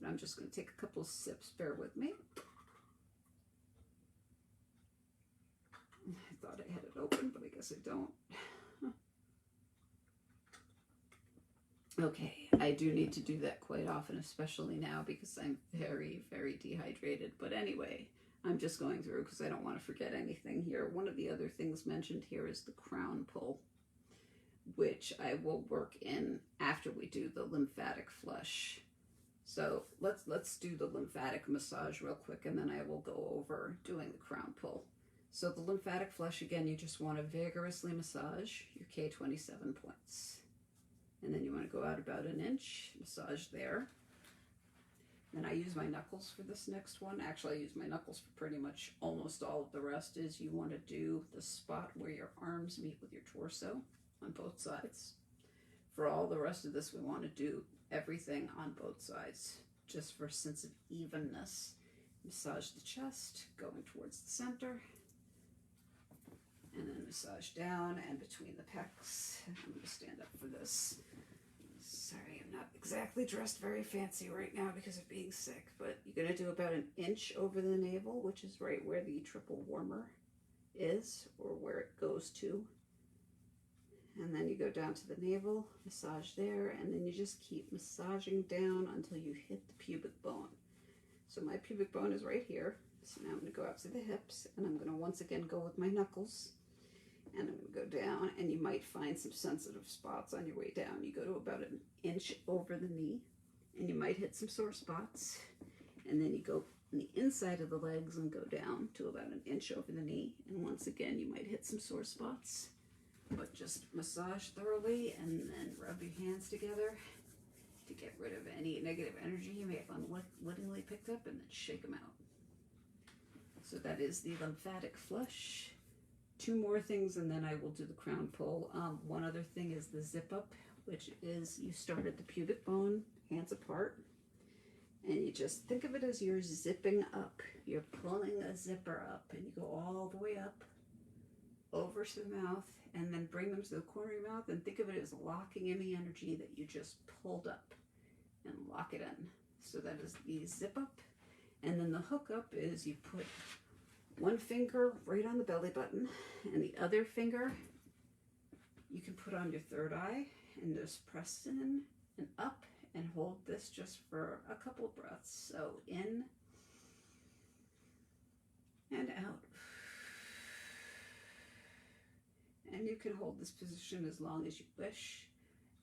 But I'm just going to take a couple of sips. Bear with me. I thought I had it open, but I guess I don't. Okay, I do need to do that quite often, especially now because I'm very, very dehydrated. But anyway, I'm just going through because I don't want to forget anything here. One of the other things mentioned here is the crown pull, which I will work in after we do the lymphatic flush. So let's do the lymphatic massage real quick, and then I will go over doing the crown pull. So the lymphatic flush, again, you just want to vigorously massage your K27 points. And then you want to go out about an inch, massage there. Then I use my knuckles for this next one. Actually, I use my knuckles for pretty much almost all of the rest. Is you want to do the spot where your arms meet with your torso on both sides. For all the rest of this, we want to do everything on both sides, just for a sense of evenness. Massage the chest, going towards the center. And then massage down and between the pecs. I'm going to stand up for this. Sorry, I'm not exactly dressed very fancy right now because of being sick, but you're going to do about an inch over the navel, which is right where the triple warmer is, or where it goes to. And then you go down to the navel, massage there, and then you just keep massaging down until you hit the pubic bone. So my pubic bone is right here. So now I'm going to go out to the hips, and I'm going to once again go with my knuckles. And I'm going to go down, and you might find some sensitive spots on your way down. You go to about an inch over the knee, and you might hit some sore spots. And then you go on the inside of the legs and go down to about an inch over the knee. And once again, you might hit some sore spots. But just massage thoroughly, and then rub your hands together to get rid of any negative energy you may have unwittingly picked up, and then shake them out. So that is the lymphatic flush. 2 more things, and then I will do the crown pull. One other thing is the zip up, which is you start at the pubic bone, hands apart, and you just think of it as you're zipping up. You're pulling a zipper up, and you go all the way up over to the mouth, and then bring them to the corner of your mouth, and think of it as locking in the energy that you just pulled up, and lock it in. So that is the zip up. And then the hook up is you put one finger right on the belly button, and the other finger you can put on your third eye, and just press in and up, and hold this just for a couple of breaths. So in and out. And you can hold this position as long as you wish.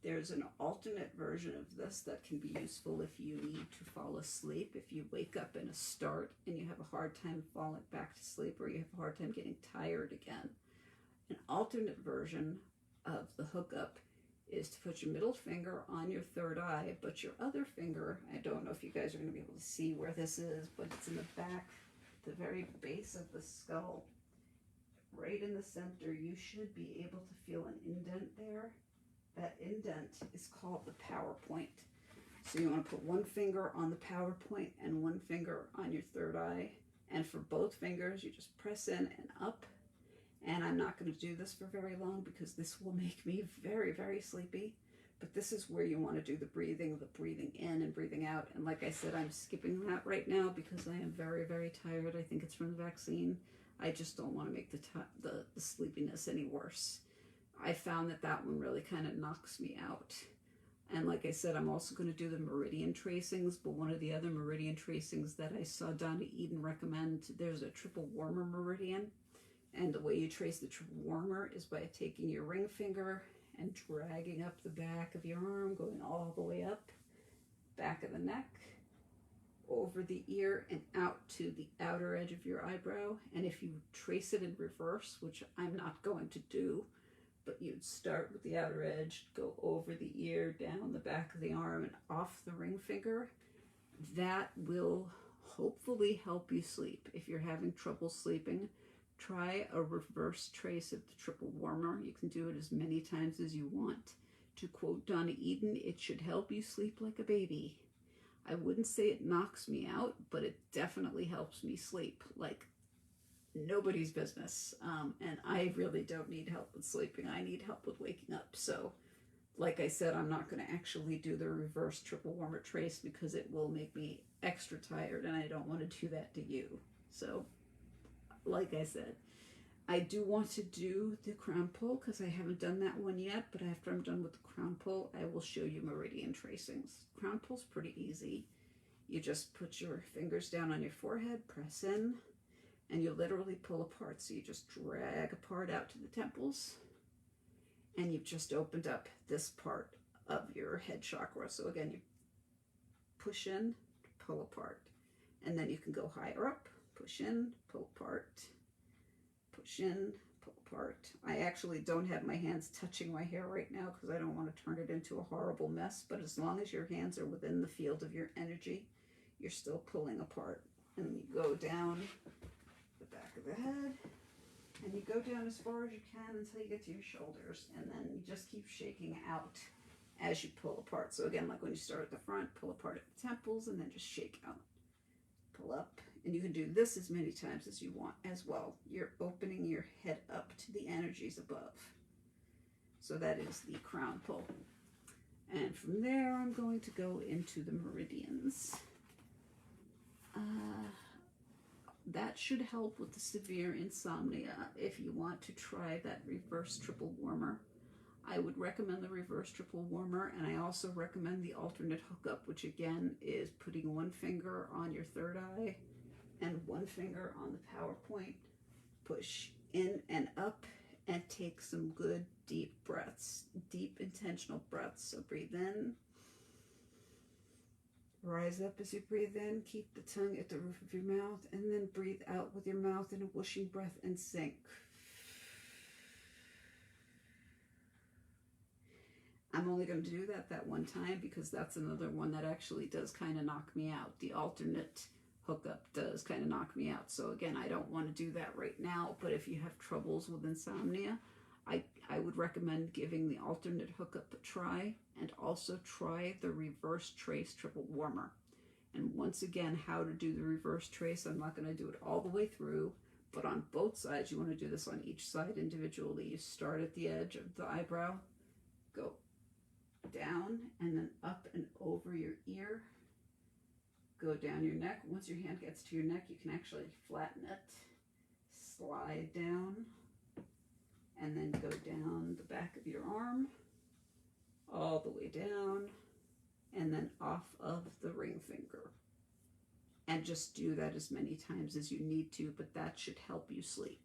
There's an alternate version of this that can be useful if you need to fall asleep. If you wake up in a start and you have a hard time falling back to sleep, or you have a hard time getting tired again. An alternate version of the hookup is to put your middle finger on your third eye, but your other finger, I don't know if you guys are going to be able to see where this is, but it's in the back, the very base of the skull. Right in the center, you should be able to feel an indent there. That indent is called the power point. So you want to put one finger on the power point and one finger on your third eye. And for both fingers, you just press in and up. And I'm not going to do this for very long because this will make me very, very sleepy. But this is where you want to do the breathing in and breathing out. And like I said, I'm skipping that right now because I am very, very tired. I think it's from the vaccine. I just don't want to make the sleepiness any worse. I found that one really kind of knocks me out. And like I said, I'm also going to do the meridian tracings, but one of the other meridian tracings that I saw Donna Eden recommend, there's a triple warmer meridian. And the way you trace the triple warmer is by taking your ring finger and dragging up the back of your arm, going all the way up, back of the neck, over the ear, and out to the outer edge of your eyebrow. And if you trace it in reverse, which I'm not going to do, but you'd start with the outer edge, go over the ear, down the back of the arm, and off the ring finger, that will hopefully help you sleep. If you're having trouble sleeping, try a reverse trace of the triple warmer. You can do it as many times as you want. To quote Donna Eden, it should help you sleep like a baby. I wouldn't say it knocks me out, but it definitely helps me sleep like nobody's business. And I really don't need help with sleeping. I need help with waking up. So, like I said, I'm not going to actually do the reverse triple warmer trace because it will make me extra tired, and I don't want to do that to you. So, like I said, I do want to do the crown pull because I haven't done that one yet, but after I'm done with the crown pull, I will show you meridian tracings. Crown pull's pretty easy. You just put your fingers down on your forehead, press in, and you literally pull apart. So you just drag a part out to the temples, and you've just opened up this part of your head chakra. So again, you push in, pull apart, and then you can go higher up, push in, pull apart, push in, pull apart. I actually don't have my hands touching my hair right now because I don't want to turn it into a horrible mess, but as long as your hands are within the field of your energy, you're still pulling apart. And you go down the back of the head, and you go down as far as you can until you get to your shoulders, and then you just keep shaking out as you pull apart. So again, like when you start at the front, pull apart at the temples, and then just shake out, pull up. And you can do this as many times as you want as well. You're opening your head up to the energies above. So that is the crown pull. And from there, I'm going to go into the meridians. That should help with the severe insomnia. If you want to try that reverse triple warmer, I would recommend the reverse triple warmer, and I also recommend the alternate hookup, which again is putting one finger on your third eye and one finger on the power point. Push in and up and take some good deep breaths, deep intentional breaths. So breathe in, rise up as you breathe in, keep the tongue at the roof of your mouth, and then breathe out with your mouth in a whooshing breath and sink. I'm only going to do that one time because that's another one that actually does kind of knock me out. The alternate hookup does kind of knock me out. So again, I don't want to do that right now, but if you have troubles with insomnia, I would recommend giving the alternate hookup a try, and also try the reverse trace triple warmer. And once again, how to do the reverse trace, I'm not going to do it all the way through, but on both sides, you want to do this on each side individually. You start at the edge of the eyebrow, go down, and then up and over your ear, go down your neck. Once your hand gets to your neck, you can actually flatten it, slide down, and then go down the back of your arm, all the way down, and then off of the ring finger. And just do that as many times as you need to, but that should help you sleep.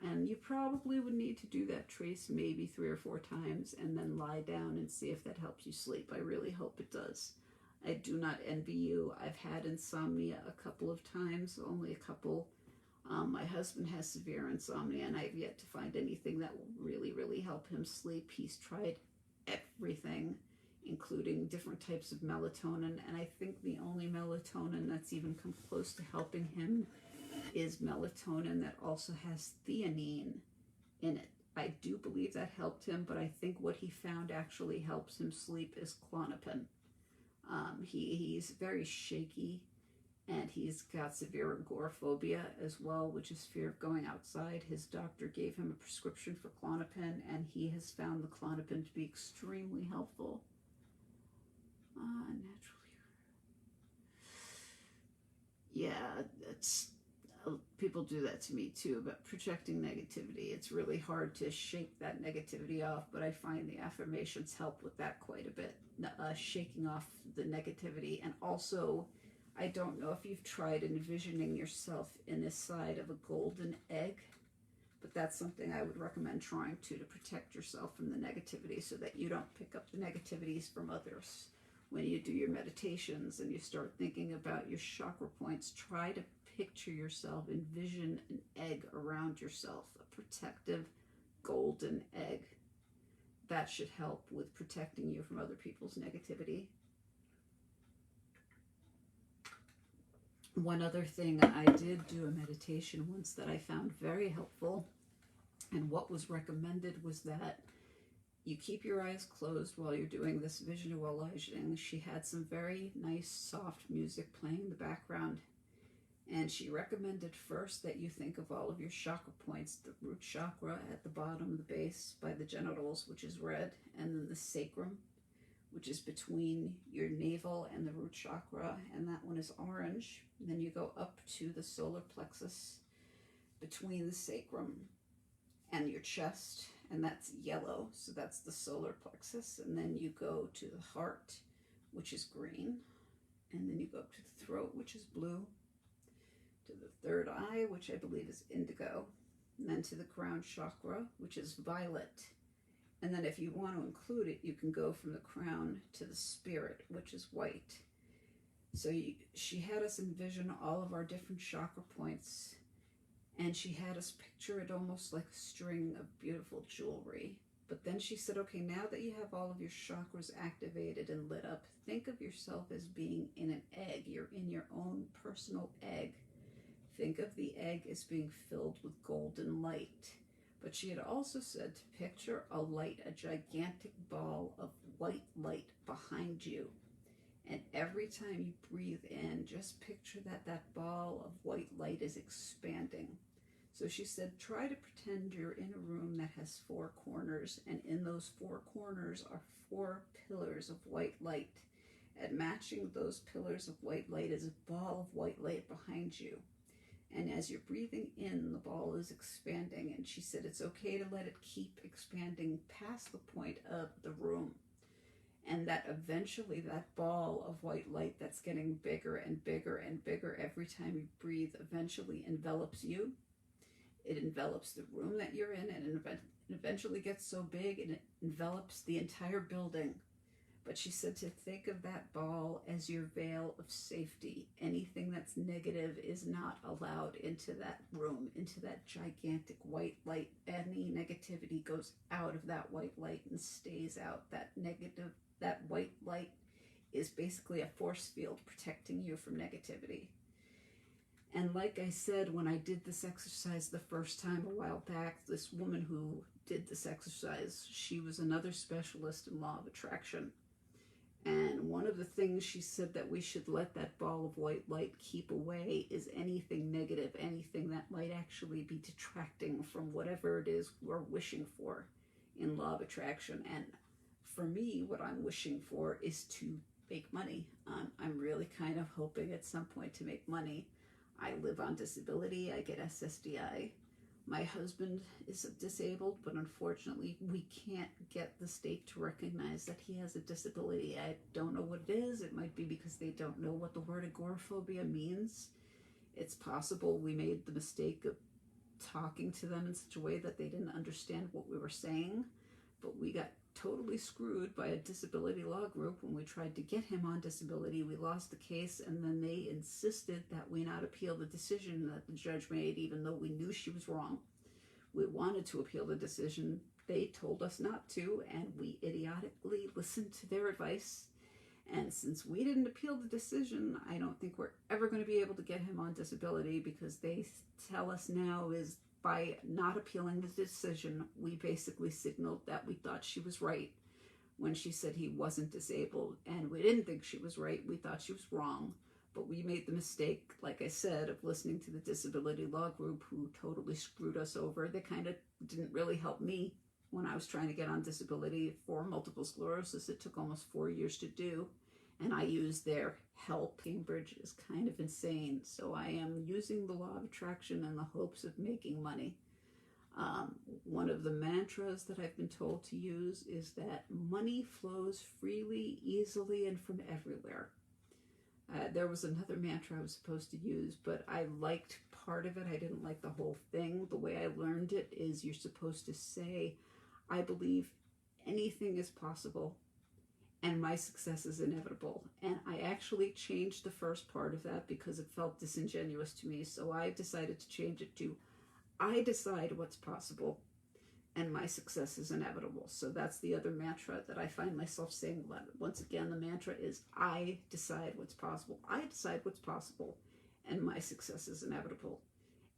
And you probably would need to do that trace maybe 3 or 4 times and then lie down and see if that helps you sleep. I really hope it does. I do not envy you. I've had insomnia a couple of times, only a couple. My husband has severe insomnia, and I've yet to find anything that will really, really help him sleep. He's tried everything, including different types of melatonin, and I think the only melatonin that's even come close to helping him is melatonin that also has theanine in it. I do believe that helped him, but I think what he found actually helps him sleep is Klonopin. He's very shaky, and he's got severe agoraphobia as well, which is fear of going outside. His doctor gave him a prescription for Klonopin, and he has found the Klonopin to be extremely helpful. Naturally. Yeah, it's people do that to me too, but projecting negativity, it's really hard to shake that negativity off, but I find the affirmations help with that quite a bit, shaking off the negativity. And also, I don't know if you've tried envisioning yourself in the side of a golden egg, but that's something I would recommend trying to protect yourself from the negativity so that you don't pick up the negativities from others. When you do your meditations and you start thinking about your chakra points, try to picture yourself, envision an egg around yourself, a protective golden egg. That should help with protecting you from other people's negativity. One other thing, I did do a meditation once that I found very helpful, and what was recommended was that you keep your eyes closed while you're doing this visualizing. She had some very nice soft music playing in the background. And she recommended first that you think of all of your chakra points, the root chakra at the bottom, the base by the genitals, which is red, and then the sacrum, which is between your navel and the root chakra, and that one is orange. And then you go up to the solar plexus between the sacrum and your chest, and that's yellow, so that's the solar plexus. And then you go to the heart, which is green, and then you go up to the throat, which is blue, to the third eye, which I believe is indigo, and then to the crown chakra, which is violet. And then if you want to include it, you can go from the crown to the spirit, which is white. So she had us envision all of our different chakra points, and she had us picture it almost like a string of beautiful jewelry. But then she said, okay, now that you have all of your chakras activated and lit up, think of yourself as being in an egg. You're in your own personal egg. Think of the egg as being filled with golden light. But she had also said to picture a light, a gigantic ball of white light behind you. And every time you breathe in, just picture that that ball of white light is expanding. So she said, try to pretend you're in a room that has 4 corners, and in those 4 corners are 4 pillars of white light. And matching those pillars of white light is a ball of white light behind you. And as you're breathing in, the ball is expanding. And she said it's okay to let it keep expanding past the point of the room. And that eventually that ball of white light that's getting bigger and bigger and bigger every time you breathe eventually envelops you. It envelops the room that you're in, and it eventually gets so big and it envelops the entire building. But she said to think of that ball as your veil of safety. Anything that's negative is not allowed into that room, into that gigantic white light. Any negativity goes out of that white light and stays out. That white light is basically a force field protecting you from negativity. And like I said, when I did this exercise the first time a while back, this woman who did this exercise, she was another specialist in law of attraction. And one of the things she said that we should let that ball of white light keep away is anything negative, anything that might actually be detracting from whatever it is we're wishing for in law of attraction. And for me, what I'm wishing for is to make money. I'm really kind of hoping at some point to make money. I live on disability. I get SSDI. My husband is disabled, but unfortunately we can't get the state to recognize that he has a disability. I don't know what it is. It might be because they don't know what the word agoraphobia means. It's possible we made the mistake of talking to them in such a way that they didn't understand what we were saying, but we got totally screwed by a disability law group when we tried to get him on disability. We lost the case, and then they insisted that we not appeal the decision that the judge made, even though we knew she was wrong. We wanted to appeal the decision. They told us not to, and we idiotically listened to their advice. And since we didn't appeal the decision, I don't think we're ever going to be able to get him on disability, because they tell us now is by not appealing the decision, we basically signaled that we thought she was right when she said he wasn't disabled, and we didn't think she was right. We thought she was wrong, but we made the mistake, like I said, of listening to the disability law group, who totally screwed us over. They kind of didn't really help me when I was trying to get on disability for multiple sclerosis. It took almost 4 years to do, and I used their help. Cambridge is kind of insane, so I am using the law of attraction in the hopes of making money. One of the mantras that I've been told to use is that money flows freely, easily, and from everywhere. There was another mantra I was supposed to use, but I liked part of it. I didn't like the whole thing. The way I learned it is you're supposed to say, I believe anything is possible, and my success is inevitable. And I actually changed the first part of that because it felt disingenuous to me. So I decided to change it to, I decide what's possible, and my success is inevitable. So that's the other mantra that I find myself saying a lot. Once again, the mantra is, I decide what's possible. I decide what's possible, and my success is inevitable.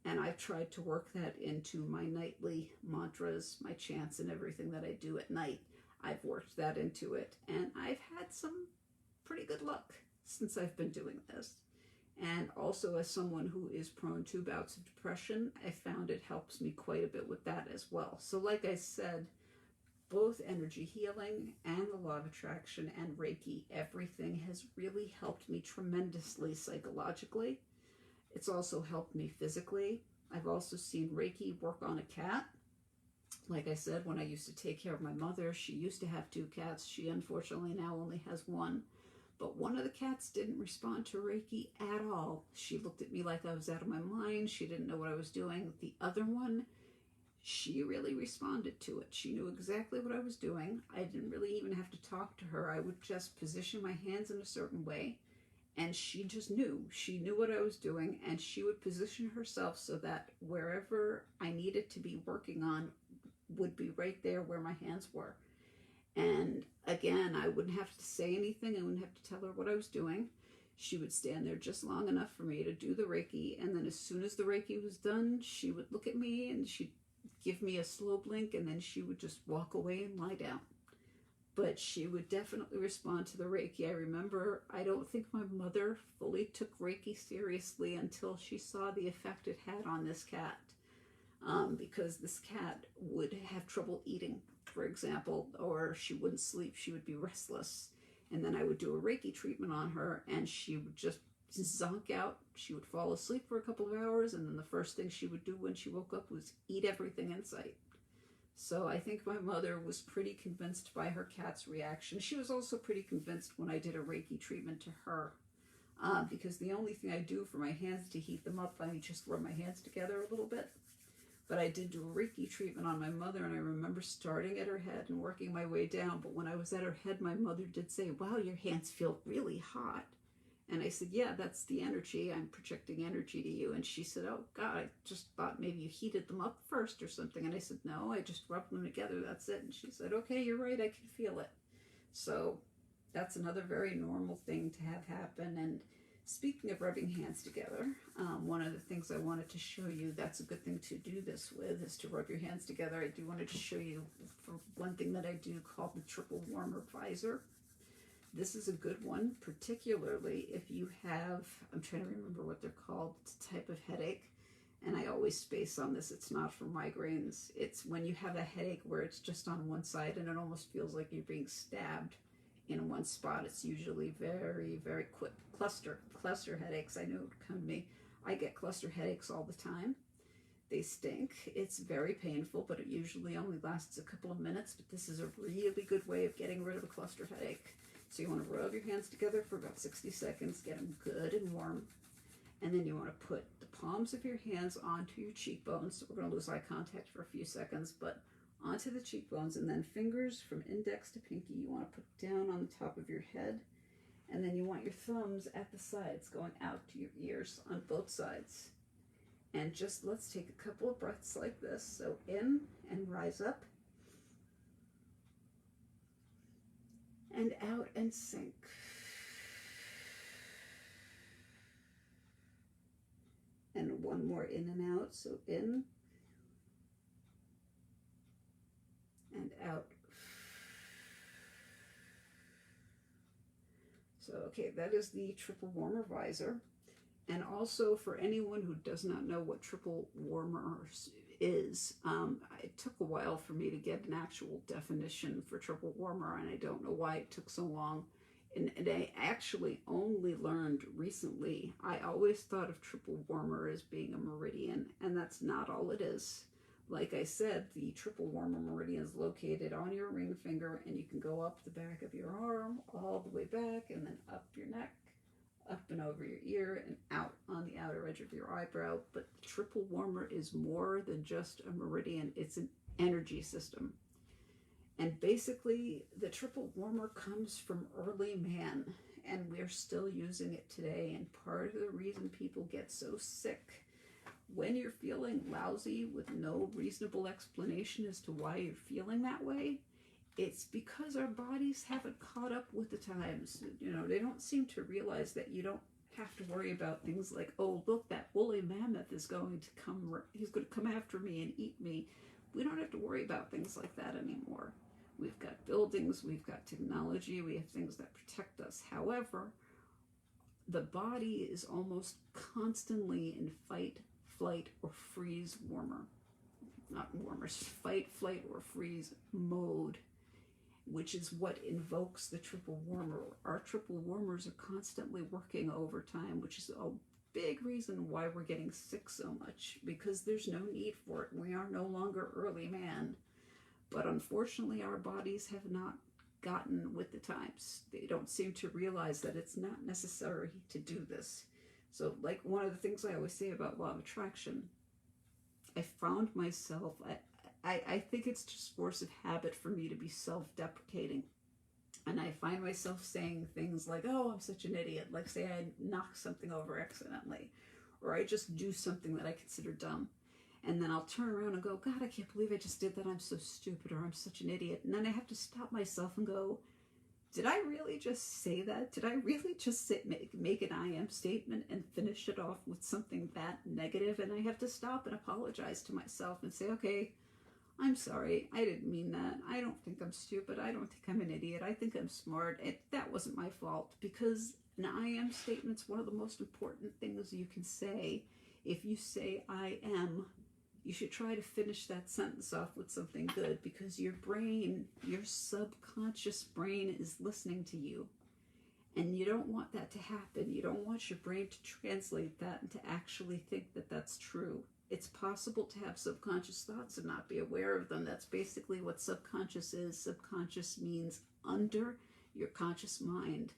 And I've tried to work that into my nightly mantras, my chants, and everything that I do at night. I've worked that into it, and I've had some pretty good luck since I've been doing this. And also, as someone who is prone to bouts of depression, I found it helps me quite a bit with that as well. So like I said, both energy healing and the law of attraction and Reiki, everything has really helped me tremendously psychologically. It's also helped me physically. I've also seen Reiki work on a cat. Like I said, when I used to take care of my mother, she used to have 2 cats. She unfortunately now only has 1. But one of the cats didn't respond to Reiki at all. She looked at me like I was out of my mind. She didn't know what I was doing. The other one, she really responded to it. She knew exactly what I was doing. I didn't really even have to talk to her. I would just position my hands in a certain way, and she just knew. She knew what I was doing, and she would position herself so that wherever I needed to be working on would be right there where my hands were. And again, I wouldn't have to say anything. I wouldn't have to tell her what I was doing. She would stand there just long enough for me to do the Reiki. And then as soon as the Reiki was done, she would look at me and she'd give me a slow blink, and then she would just walk away and lie down. But she would definitely respond to the Reiki. I remember, I don't think my mother fully took Reiki seriously until she saw the effect it had on this cat. Because this cat would have trouble eating, for example, or she wouldn't sleep. She would be restless. And then I would do a Reiki treatment on her, and she would just zonk out. She would fall asleep for a couple of hours, and then the first thing she would do when she woke up was eat everything in sight. So I think my mother was pretty convinced by her cat's reaction. She was also pretty convinced when I did a Reiki treatment to her. Because the only thing I do for my hands to heat them up, I just rub my hands together a little bit. But I did do a Reiki treatment on my mother, and I remember starting at her head and working my way down. But when I was at her head, my mother did say, "Wow, your hands feel really hot." And I said, "Yeah, that's the energy. I'm projecting energy to you." And she said, "Oh, God, I just thought maybe you heated them up first or something." And I said, "No, I just rubbed them together. That's it." And she said, "Okay, you're right. I can feel it." So that's another very normal thing to have happen. And speaking of rubbing hands together, one of the things I wanted to show you, that's a good thing to do this with, is to rub your hands together. I do want to show you for one thing that I do called the triple warmer visor. This is a good one, particularly if you have, I'm trying to remember what they're called, it's a type of headache, and I always space on this, it's not for migraines. It's when you have a headache where it's just on one side and it almost feels like you're being stabbed in one spot. It's usually very, very quick. Cluster headaches, I know it would come to me. I get cluster headaches all the time. They stink. It's very painful, but it usually only lasts a couple of minutes. But this is a really good way of getting rid of a cluster headache. So you want to rub your hands together for about 60 seconds, get them good and warm. And then you want to put the palms of your hands onto your cheekbones. So we're going to lose eye contact for a few seconds, but onto the cheekbones, and then fingers from index to pinky you want to put down on the top of your head. And then you want your thumbs at the sides going out to your ears on both sides. And just let's take a couple of breaths like this. So in and rise up. And out and sink. And one more in and out. So in and out. So, okay, that is the triple warmer visor. And also for anyone who does not know what triple warmer is, it took a while for me to get an actual definition for triple warmer, and I don't know why it took so long. And I actually only learned recently. I always thought of triple warmer as being a meridian, and that's not all it is. Like I said, the triple warmer meridian is located on your ring finger, and you can go up the back of your arm, all the way back, and then up your neck, up and over your ear, and out on the outer edge of your eyebrow. But the triple warmer is more than just a meridian. It's an energy system. And basically, the triple warmer comes from early man, and we're still using it today. And part of the reason people get so sick when you're feeling lousy with no reasonable explanation as to why you're feeling that way, it's because our bodies haven't caught up with the times. You know, they don't seem to realize that you don't have to worry about things like, oh, look, that woolly mammoth is going to come, he's going to come after me and eat me. We don't have to worry about things like that anymore. We've got buildings, we've got technology, we have things that protect us. However, the body is almost constantly in fight, flight, or freeze not warmer, fight, flight, or freeze mode, which is what invokes the triple warmer. Our triple warmers are constantly working overtime, which is a big reason why we're getting sick so much, because there's no need for it. We are no longer early man. But unfortunately, our bodies have not gotten with the times. They don't seem to realize that it's not necessary to do this. So, like one of the things I always say about law of attraction, I found myself, I think it's just force of habit for me to be self-deprecating. And I find myself saying things like, oh, I'm such an idiot. Like, say I knock something over accidentally, or I just do something that I consider dumb. And then I'll turn around and go, God, I can't believe I just did that. I'm so stupid, or I'm such an idiot. And then I have to stop myself and go, did I really just say that? Did I really just make an I am statement and finish it off with something that negative? And I have to stop and apologize to myself and say, okay, I'm sorry. I didn't mean that. I don't think I'm stupid. I don't think I'm an idiot. I think I'm smart. That wasn't my fault, because an I am statement's one of the most important things you can say. If you say I am, you should try to finish that sentence off with something good, because your brain, your subconscious brain, is listening to you. And you don't want that to happen. You don't want your brain to translate that and to actually think that that's true. It's possible to have subconscious thoughts and not be aware of them. That's basically what subconscious is. Subconscious means under your conscious mind.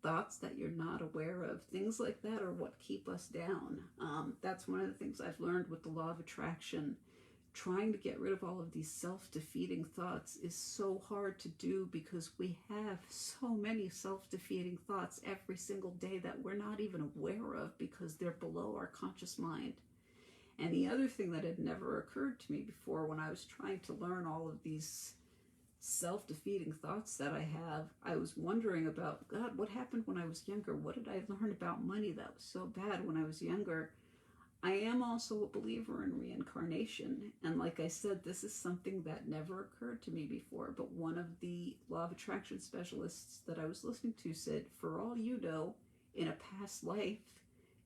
Thoughts that you're not aware of. Things like that are what keep us down. That's one of the things I've learned with the law of attraction. Trying to get rid of all of these self-defeating thoughts is so hard to do, because we have so many self-defeating thoughts every single day that we're not even aware of, because they're below our conscious mind. And the other thing that had never occurred to me before, when I was trying to learn all of these self-defeating thoughts that I have, I was wondering about, God, what happened when I was younger? What did I learn about money that was so bad when I was younger? I am also a believer in reincarnation. And like I said, this is something that never occurred to me before. But one of the law of attraction specialists that I was listening to said, for all you know, in a past life,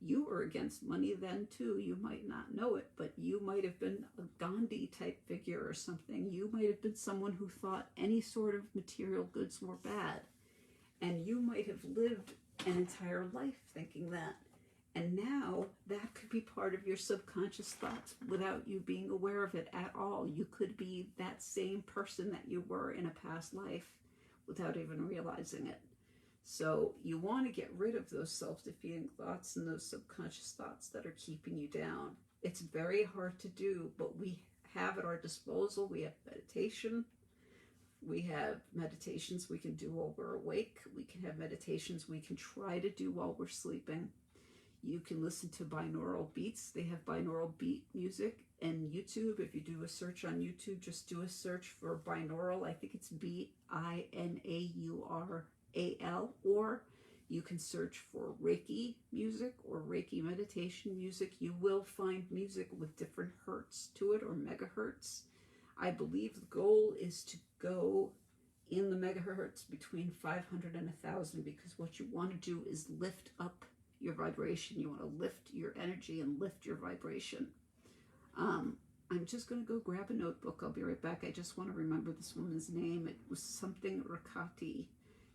you were against money then too. You might not know it, but you might have been a Gandhi type figure or something. You might have been someone who thought any sort of material goods were bad. And you might have lived an entire life thinking that. And now that could be part of your subconscious thoughts without you being aware of it at all. You could be that same person that you were in a past life without even realizing it. So you want to get rid of those self-defeating thoughts and those subconscious thoughts that are keeping you down. It's very hard to do, but we have at our disposal. We have meditation. We have meditations we can do while we're awake. We can have meditations we can try to do while we're sleeping. You can listen to binaural beats. They have binaural beat music. And YouTube, if you do a search on YouTube, just do a search for binaural. I think it's BINAURAL. Or you can search for Reiki music or Reiki meditation music. You will find music with different hertz to it, or megahertz. I believe the goal is to go in the megahertz between 500 and 1,000, because what you want to do is lift up your vibration. You want to lift your energy and lift your vibration. I'm just going to go grab a notebook. I'll be right back. I just want to remember this woman's name. It was something Rakati.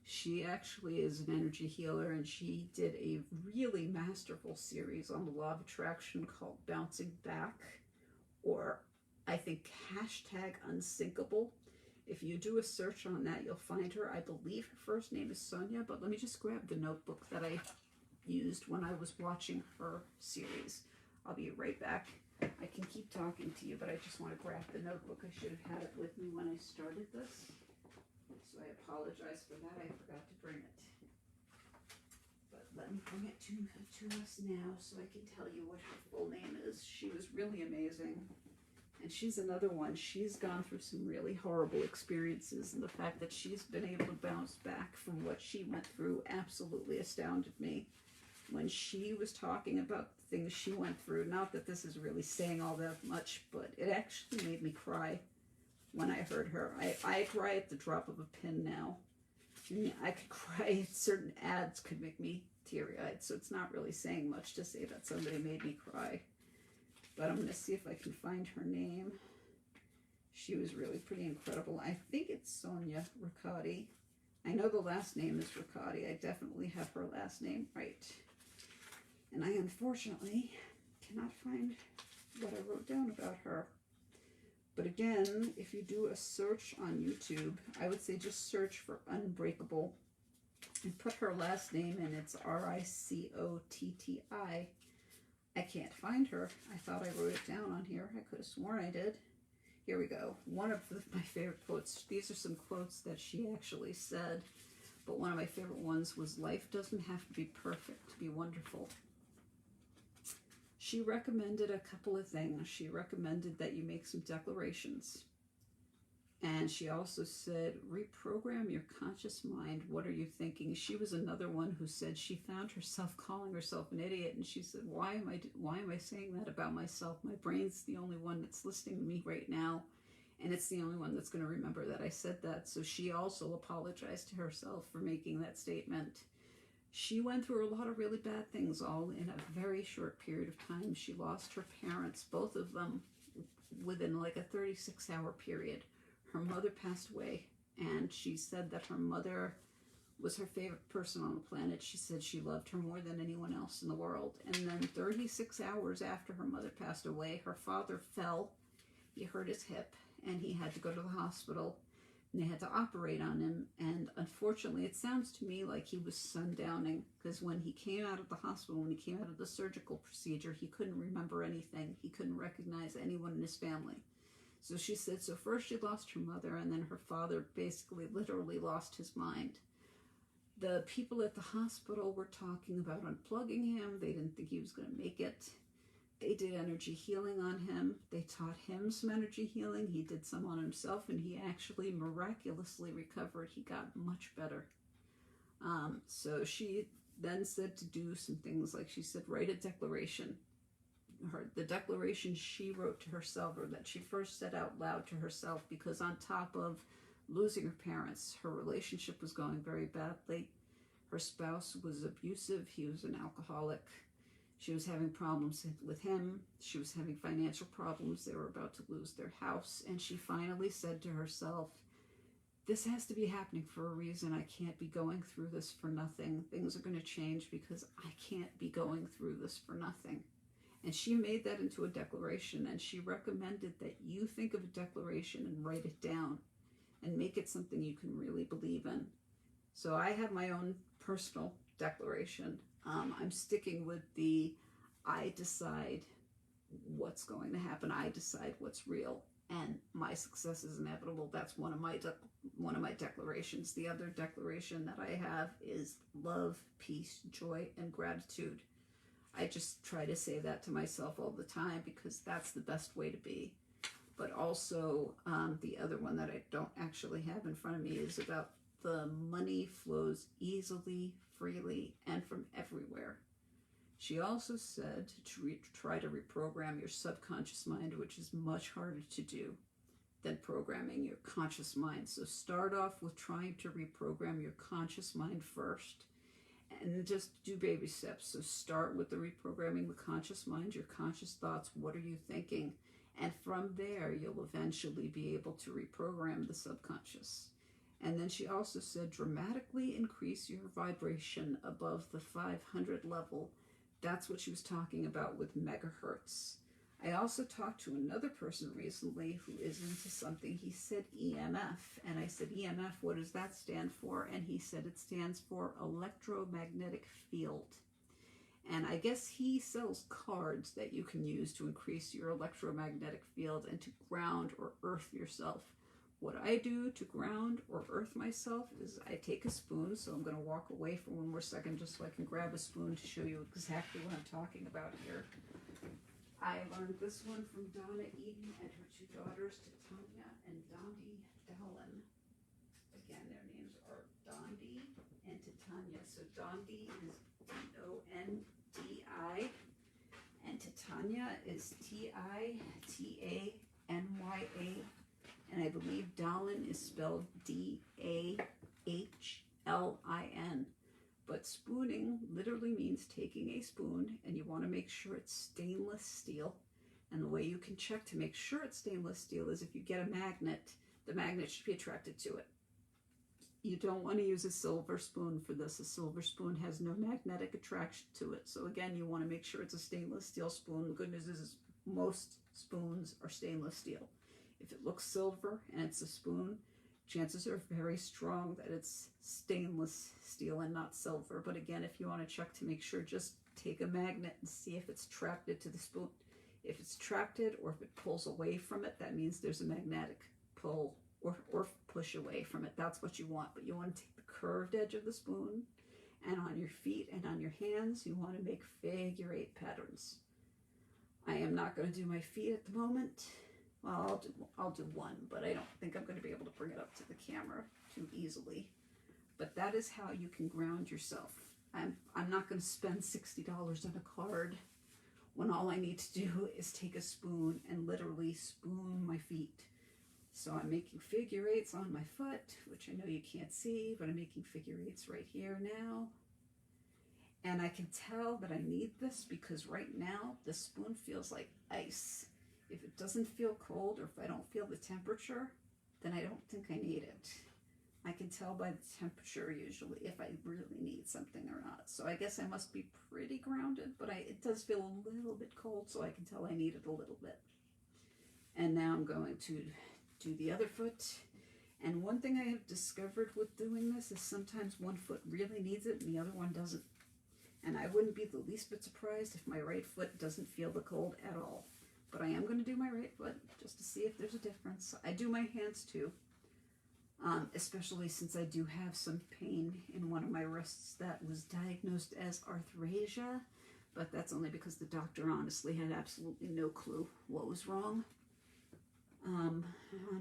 She actually is an energy healer, and she did a really masterful series on the law of attraction called Bouncing Back, or I think #unsinkable. If you do a search on that, you'll find her. I believe her first name is Sonia, but let me just grab the notebook that I used when I was watching her series. I'll be right back. I can keep talking to you, but I just want to grab the notebook. I should have had it with me when I started this. So I apologize for that. I forgot to bring it. But let me bring it to us now so I can tell you what her full name is. She was really amazing. And she's another one. She's gone through some really horrible experiences, and the fact that she's been able to bounce back from what she went through absolutely astounded me. When she was talking about the things she went through, not that this is really saying all that much, but it actually made me cry when I heard her. I cry at the drop of a pin now. I mean, I could cry. Certain ads could make me teary-eyed, so it's not really saying much to say that somebody made me cry. But I'm going to see if I can find her name. She was really pretty incredible. I think it's Sonia Riccati. I know the last name is Riccati. I definitely have her last name right. And I unfortunately cannot find what I wrote down about her. But again, if you do a search on YouTube, I would say just search for Unbreakable and put her last name in. It's Ricotti. I can't find her. I thought I wrote it down on here. I could have sworn I did. Here we go. One of my favorite quotes. These are some quotes that she actually said. But one of my favorite ones was, "Life doesn't have to be perfect to be wonderful." She recommended a couple of things. She recommended that you make some declarations. And she also said, reprogram your conscious mind. What are you thinking? She was another one who said she found herself calling herself an idiot. And she said, why am I saying that about myself? My brain's the only one that's listening to me right now. And it's the only one that's going to remember that I said that. So she also apologized to herself for making that statement. She went through a lot of really bad things all in a very short period of time. She lost her parents, both of them, within like a 36-hour period. Her mother passed away, and she said that her mother was her favorite person on the planet. She said she loved her more than anyone else in the world. And then 36 hours after her mother passed away, her father fell. He hurt his hip, and he had to go to the hospital. And they had to operate on him, and unfortunately it sounds to me like he was sundowning, because when he came out of the hospital, when he came out of the surgical procedure, he couldn't remember anything. He couldn't recognize anyone in his family. So she said, so first she lost her mother, and then her father basically literally lost his mind. The people at the hospital were talking about unplugging him. They didn't think he was going to make it. They did energy healing on him. They taught him some energy healing. He did some on himself, and he actually miraculously recovered. He got much better. So she then said to do some things, like she said, write a declaration. The declaration she wrote to herself, or that she first said out loud to herself, because on top of losing her parents, her relationship was going very badly. Her spouse was abusive. He was an alcoholic. She was having problems with him. She was having financial problems. They were about to lose their house. And she finally said to herself, this has to be happening for a reason. I can't be going through this for nothing. Things are going to change because I can't be going through this for nothing. And she made that into a declaration. And she recommended that you think of a declaration and write it down and make it something you can really believe in. So I have my own personal declaration. I'm sticking with the I decide what's going to happen. I decide what's real, and my success is inevitable. That's one of my declarations. The other declaration that I have is love, peace, joy, and gratitude. I just try to say that to myself all the time because that's the best way to be. But also the other one that I don't actually have in front of me is about the money flows easily, freely, and from everywhere. She also said to try to reprogram your subconscious mind, which is much harder to do than programming your conscious mind. So start off with trying to reprogram your conscious mind first, and just do baby steps. So start with the reprogramming the conscious mind, your conscious thoughts. What are you thinking? And from there, you'll eventually be able to reprogram the subconscious. And then she also said, dramatically increase your vibration above the 500 level. That's what she was talking about with megahertz. I also talked to another person recently who is into something. He said EMF. And I said, EMF, what does that stand for? And he said it stands for electromagnetic field. And I guess he sells cards that you can use to increase your electromagnetic field and to ground or earth yourself. What I do to ground or earth myself is I take a spoon, so I'm going to walk away for one more second just so I can grab a spoon to show you exactly what I'm talking about here. I learned this one from Donna Eden and her two daughters, Titania and Dondi Dallin. Again, their names are Dondi and Titania. So Dondi is Dondi, and Titania is Tianya. And I believe Dahlin is spelled Dahlin. But spooning literally means taking a spoon, and you want to make sure it's stainless steel. And the way you can check to make sure it's stainless steel is if you get a magnet, the magnet should be attracted to it. You don't want to use a silver spoon for this. A silver spoon has no magnetic attraction to it. So again, you want to make sure it's a stainless steel spoon. The good news is most spoons are stainless steel. If it looks silver and it's a spoon, chances are very strong that it's stainless steel and not silver. But again, if you want to check to make sure, just take a magnet and see if it's attracted to the spoon. If it's attracted or if it pulls away from it, that means there's a magnetic pull or push away from it. That's what you want. But you want to take the curved edge of the spoon, and on your feet and on your hands, you want to make figure 8 patterns. I am not going to do my feet at the moment. Well, I'll do one, but I don't think I'm going to be able to bring it up to the camera too easily. But that is how you can ground yourself. I'm not going to spend $60 on a card when all I need to do is take a spoon and literally spoon my feet. So I'm making figure 8s on my foot, which I know you can't see, but I'm making figure 8s right here now. And I can tell that I need this because right now the spoon feels like ice. If it doesn't feel cold or if I don't feel the temperature, then I don't think I need it. I can tell by the temperature usually if I really need something or not. So I guess I must be pretty grounded, but it does feel a little bit cold, so I can tell I need it a little bit. And now I'm going to do the other foot. And one thing I have discovered with doing this is sometimes one foot really needs it and the other one doesn't. And I wouldn't be the least bit surprised if my right foot doesn't feel the cold at all. But I am going to do my right foot just to see if there's a difference. I do my hands too, especially since I do have some pain in one of my wrists that was diagnosed as arthrasia. But that's only because the doctor honestly had absolutely no clue what was wrong. And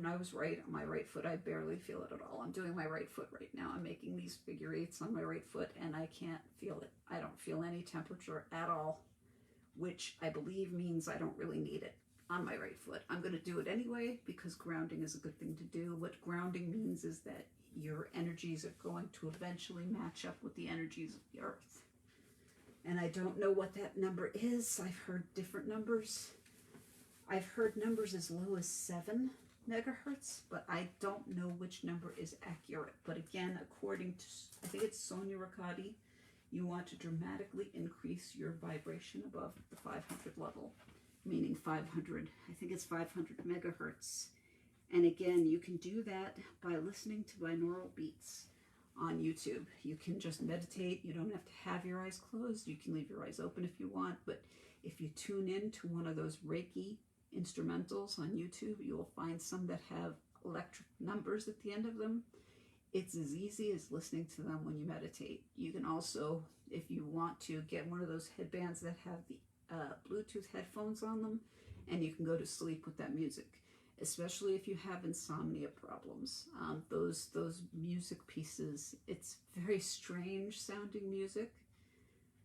I was right on my right foot. I barely feel it at all. I'm doing my right foot right now. I'm making these figure 8s on my right foot and I can't feel it. I don't feel any temperature at all, which I believe means I don't really need it on my right foot. I'm going to do it anyway because grounding is a good thing to do. What grounding means is that your energies are going to eventually match up with the energies of the earth. And I don't know what that number is. I've heard different numbers. I've heard numbers as low as 7 megahertz, but I don't know which number is accurate. But again, according to, I think it's Sonia Riccati, you want to dramatically increase your vibration above the 500 level, meaning 500, I think it's 500 megahertz. And again, you can do that by listening to binaural beats on YouTube. You can just meditate. You don't have to have your eyes closed. You can leave your eyes open if you want, but if you tune in to one of those Reiki instrumentals on YouTube, you will find some that have electric numbers at the end of them. It's as easy as listening to them when you meditate. You can also, if you want to, get one of those headbands that have the Bluetooth headphones on them, and you can go to sleep with that music, especially if you have insomnia problems. Those music pieces, it's very strange sounding music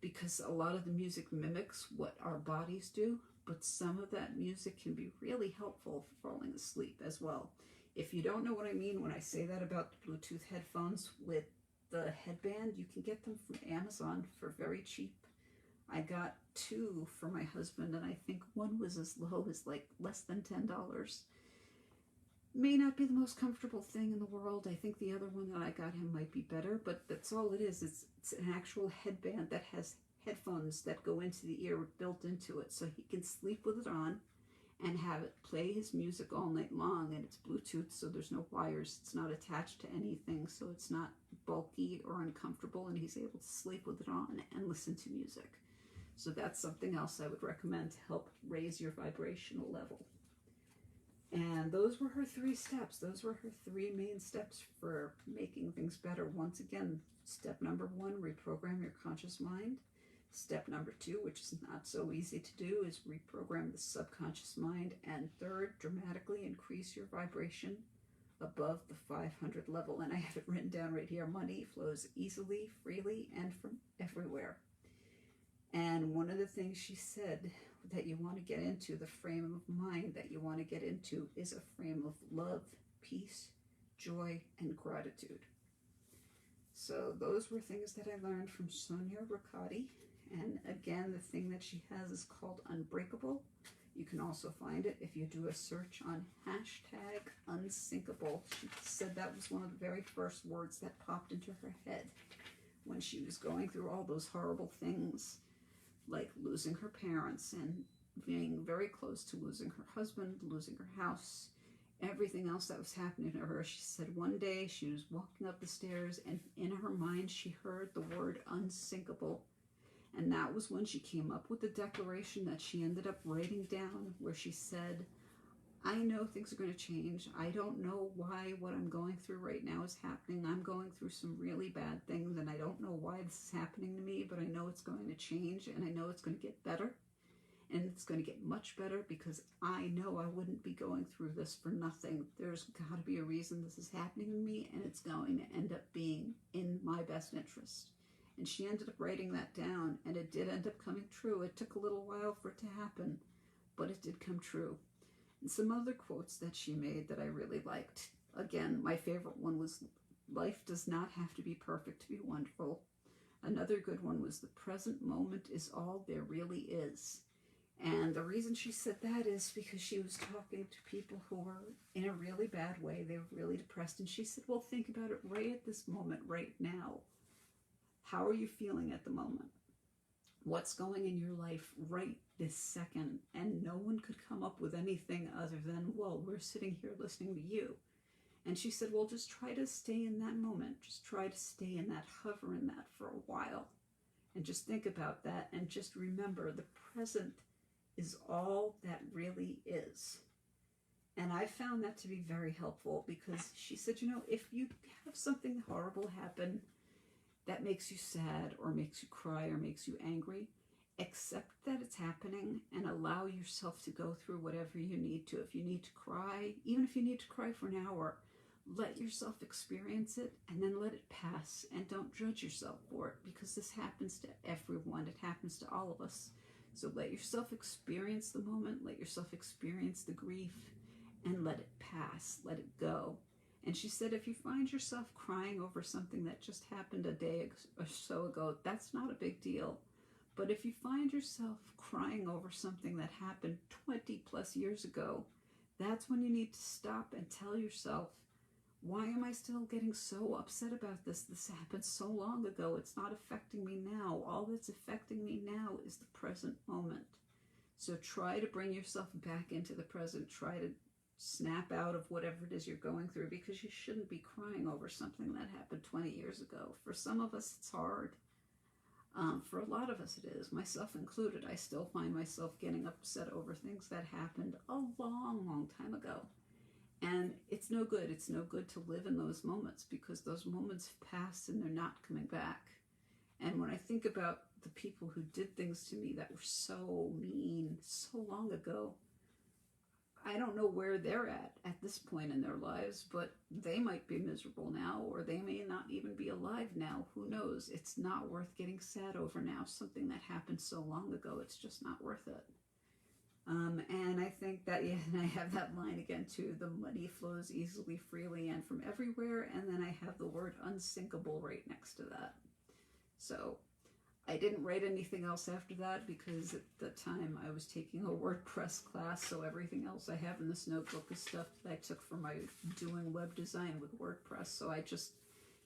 because a lot of the music mimics what our bodies do, but some of that music can be really helpful for falling asleep as well. If you don't know what I mean when I say that about the Bluetooth headphones with the headband, you can get them from Amazon for very cheap. I got 2 for my husband, and I think one was as low as like less than $10. May not be the most comfortable thing in the world. I think the other one that I got him might be better, but that's all it is. It's an actual headband that has headphones that go into the ear built into it, so he can sleep with it on and have it play his music all night long. And it's Bluetooth, so there's no wires. It's not attached to anything, so it's not bulky or uncomfortable, and he's able to sleep with it on and listen to music. So that's something else I would recommend to help raise your vibrational level. And those were her 3 steps. Those were her 3 main steps for making things better. Once again, step number 1, reprogram your conscious mind. Step number 2, which is not so easy to do, is reprogram the subconscious mind. And third, dramatically increase your vibration above the 500 level. And I have it written down right here. Money flows easily, freely, and from everywhere. And one of the things she said that you want to get into, the frame of mind that you want to get into, is a frame of love peace, joy, and gratitude. So those were things that I learned from Sonia Riccati. And again, the thing that she has is called Unbreakable. You can also find it if you do a search on #unsinkable. She said that was one of the very first words that popped into her head when she was going through all those horrible things, like losing her parents and being very close to losing her husband, losing her house, everything else that was happening to her. She said one day she was walking up the stairs and in her mind she heard the word unsinkable. And that was when she came up with the declaration that she ended up writing down, where she said, I know things are going to change. I don't know why what I'm going through right now is happening. I'm going through some really bad things, and I don't know why this is happening to me, but I know it's going to change, and I know it's going to get better. And it's going to get much better because I know I wouldn't be going through this for nothing. There's got to be a reason this is happening to me, and it's going to end up being in my best interest. And she ended up writing that down, and it did end up coming true. It took a little while for it to happen, but it did come true. And some other quotes that she made that I really liked. Again, my favorite one was, life does not have to be perfect to be wonderful. Another good one was, the present moment is all there really is. And the reason she said that is because she was talking to people who were in a really bad way. They were really depressed. And she said, well, think about it right at this moment, right now. How are you feeling at the moment? What's going in your life right this second? And no one could come up with anything other than, well, we're sitting here listening to you. And she said, well, just try to stay in that moment. Just try to stay in that, hover in that for a while. And just think about that. And just remember, the present is all that really is. And I found that to be very helpful, because she said, you know, if you have something horrible happen that makes you sad or makes you cry or makes you angry, accept that it's happening and allow yourself to go through whatever you need to. If you need to cry, even if you need to cry for an hour, let yourself experience it and then let it pass, and don't judge yourself for it, because this happens to everyone. It happens to all of us. So let yourself experience the moment, let yourself experience the grief, and let it pass, let it go. And she said, if you find yourself crying over something that just happened a day or so ago, that's not a big deal. But if you find yourself crying over something that happened 20 plus years ago, that's when you need to stop and tell yourself, why am I still getting so upset about this? This happened so long ago. It's not affecting me now. All that's affecting me now is the present moment. So try to bring yourself back into the present. Try to snap out of whatever it is you're going through, because you shouldn't be crying over something that happened 20 years ago. For some of us, it's hard. For a lot of us, it is, myself included. I still find myself getting upset over things that happened a long, long time ago. And it's no good. It's no good to live in those moments, because those moments have passed and they're not coming back. And when I think about the people who did things to me that were so mean so long ago, I don't know where they're at this point in their lives, but they might be miserable now, or they may not even be alive now. Who knows? It's not worth getting sad over now. Something that happened so long ago, it's just not worth it. And I think that, yeah, and I have that line again too, the money flows easily, freely, and from everywhere. And then I have the word unsinkable right next to that. So I didn't write anything else after that, because at the time I was taking a WordPress class, so everything else I have in this notebook is stuff that I took from my doing web design with WordPress. So I just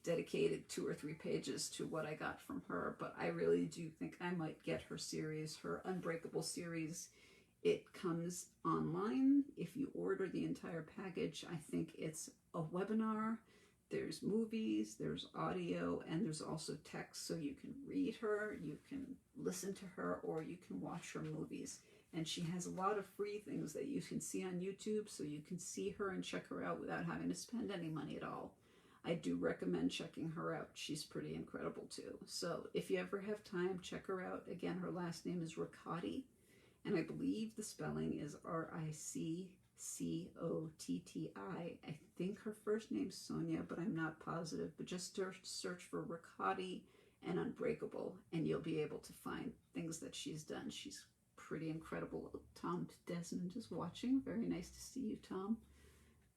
dedicated 2 or 3 pages to what I got from her. But I really do think I might get her series, her Unbreakable series. It comes online. If you order the entire package, I think it's a webinar. There's movies, there's audio, and there's also text. So you can read her, you can listen to her, or you can watch her movies. And she has a lot of free things that you can see on YouTube, so you can see her and check her out without having to spend any money at all. I do recommend checking her out. She's pretty incredible too. So if you ever have time, check her out. Again, her last name is Riccati, and I believe the spelling is Riccoti. I think her first name's Sonia, but I'm not positive. But just search for Riccati and Unbreakable, and you'll be able to find things that she's done. She's pretty incredible. Tom Desmond is watching. Very nice to see you, Tom.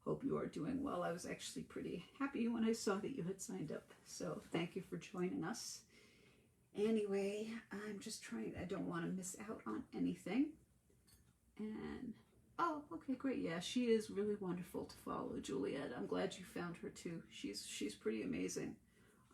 hope you are doing well. I was actually pretty happy when I saw that you had signed up. So thank you for joining us. Anyway, I'm just trying, I don't want to miss out on anything. And, oh, okay, great. Yeah, she is really wonderful to follow, Juliet. I'm glad you found her too. She's pretty amazing.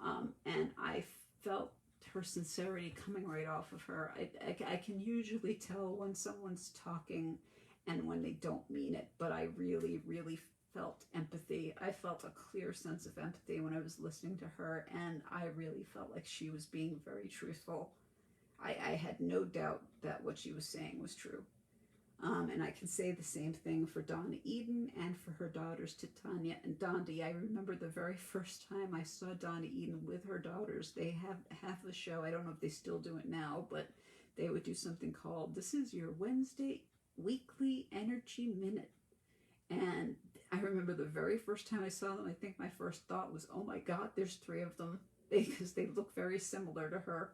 And I felt her sincerity coming right off of her. I can usually tell when someone's talking and when they don't mean it, but I really, really felt empathy. I felt a clear sense of empathy when I was listening to her, and I really felt like she was being very truthful. I had no doubt that what she was saying was true. And I can say the same thing for Donna Eden and for her daughters, Titania and Dondi. I remember the very first time I saw Donna Eden with her daughters. They have half a show. I don't know if they still do it now, but they would do something called, "This is your Wednesday weekly energy minute." And I remember the very first time I saw them, I think my first thought was, oh my God, there's 3 of them, because they look very similar to her.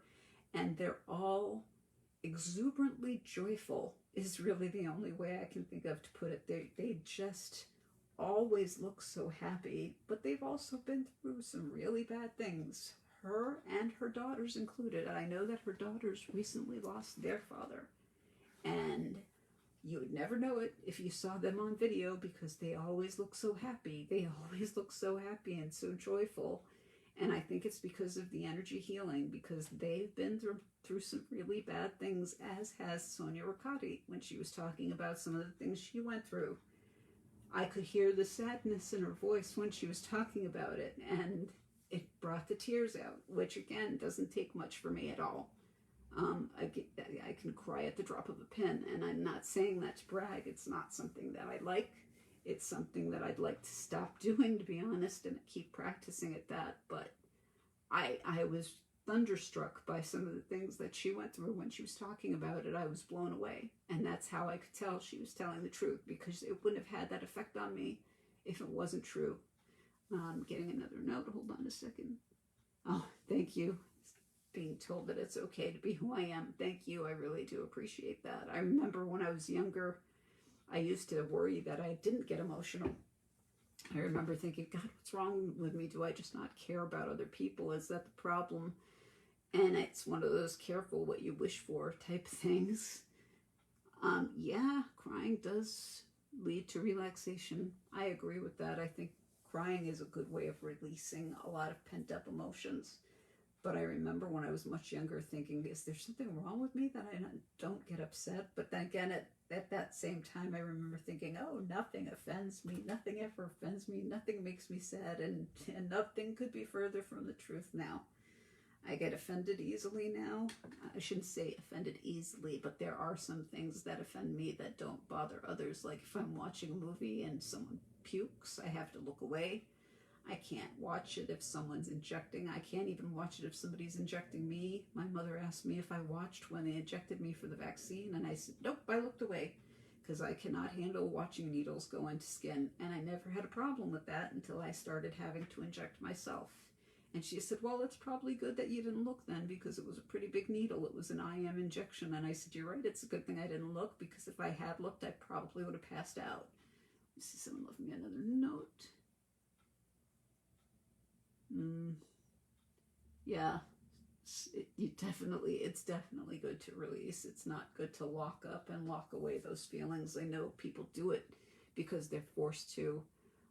And they're all exuberantly joyful is really the only way I can think of to put it. They just always look so happy, but they've also been through some really bad things, her and her daughters included. I know that her daughters recently lost their father, and you would never know it if you saw them on video, because they always look so happy. They always look so happy and so joyful. And I think it's because of the energy healing, because they've been through some really bad things, as has Sonia Riccati when she was talking about some of the things she went through. I could hear the sadness in her voice when she was talking about it, and it brought the tears out, which again doesn't take much for me at all. I can cry at the drop of a pin, and I'm not saying that to brag. It's not something that I like. It's something that I'd like to stop doing, to be honest, and keep practicing at that. But I was thunderstruck by some of the things that she went through when she was talking about it. I was blown away, and that's how I could tell she was telling the truth, because it wouldn't have had that effect on me if it wasn't true. Getting another note. Hold on a second. Oh, thank you. Being told that it's okay to be who I am. Thank you. I really do appreciate that. I remember when I was younger, I used to worry that I didn't get emotional. I remember thinking, God, what's wrong with me? Do I just not care about other people? Is that the problem? And it's one of those careful what you wish for type things. Yeah, crying does lead to relaxation. I agree with that. I think crying is a good way of releasing a lot of pent up emotions. But I remember when I was much younger thinking, is there something wrong with me that I don't get upset? But then again, at that same time, I remember thinking, oh, nothing offends me. Nothing ever offends me. Nothing makes me sad. And nothing could be further from the truth now. I get offended easily now. I shouldn't say offended easily, but there are some things that offend me that don't bother others. Like if I'm watching a movie and someone pukes, I have to look away. I can't watch it if someone's injecting. I can't even watch it if somebody's injecting me. My mother asked me if I watched when they injected me for the vaccine, and I said, nope, I looked away, because I cannot handle watching needles go into skin. And I never had a problem with that until I started having to inject myself. And she said, well, it's probably good that you didn't look then, because it was a pretty big needle. It was an IM injection. And I said, you're right, it's a good thing I didn't look, because if I had looked, I probably would have passed out. Let me see, someone left me another note. Yeah, it's definitely good to release. It's not good to lock up and lock away those feelings. I know people do it because they're forced to.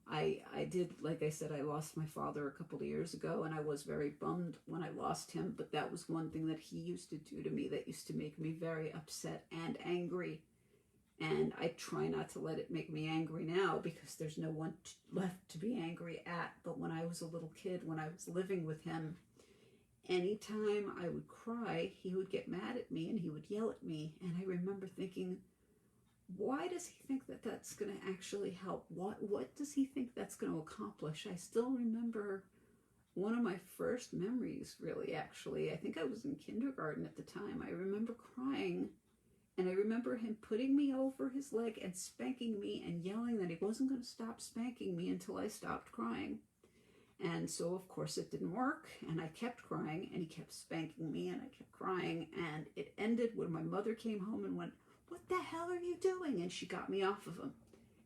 I did, like I said, I lost my father a couple of years ago, and I was very bummed when I lost him, but that was one thing that he used to do to me that used to make me very upset and angry. And I try not to let it make me angry now, because there's no one left to be angry at. But when I was a little kid, when I was living with him, anytime I would cry, he would get mad at me and he would yell at me. And I remember thinking, why does he think that that's going to actually help? What does he think that's going to accomplish? I still remember one of my first memories, really, actually. I think I was in kindergarten at the time. I remember crying. And I remember him putting me over his leg and spanking me and yelling that he wasn't going to stop spanking me until I stopped crying. And so, of course, it didn't work. And I kept crying, and he kept spanking me, and I kept crying. And it ended when my mother came home and went, what the hell are you doing? And she got me off of him.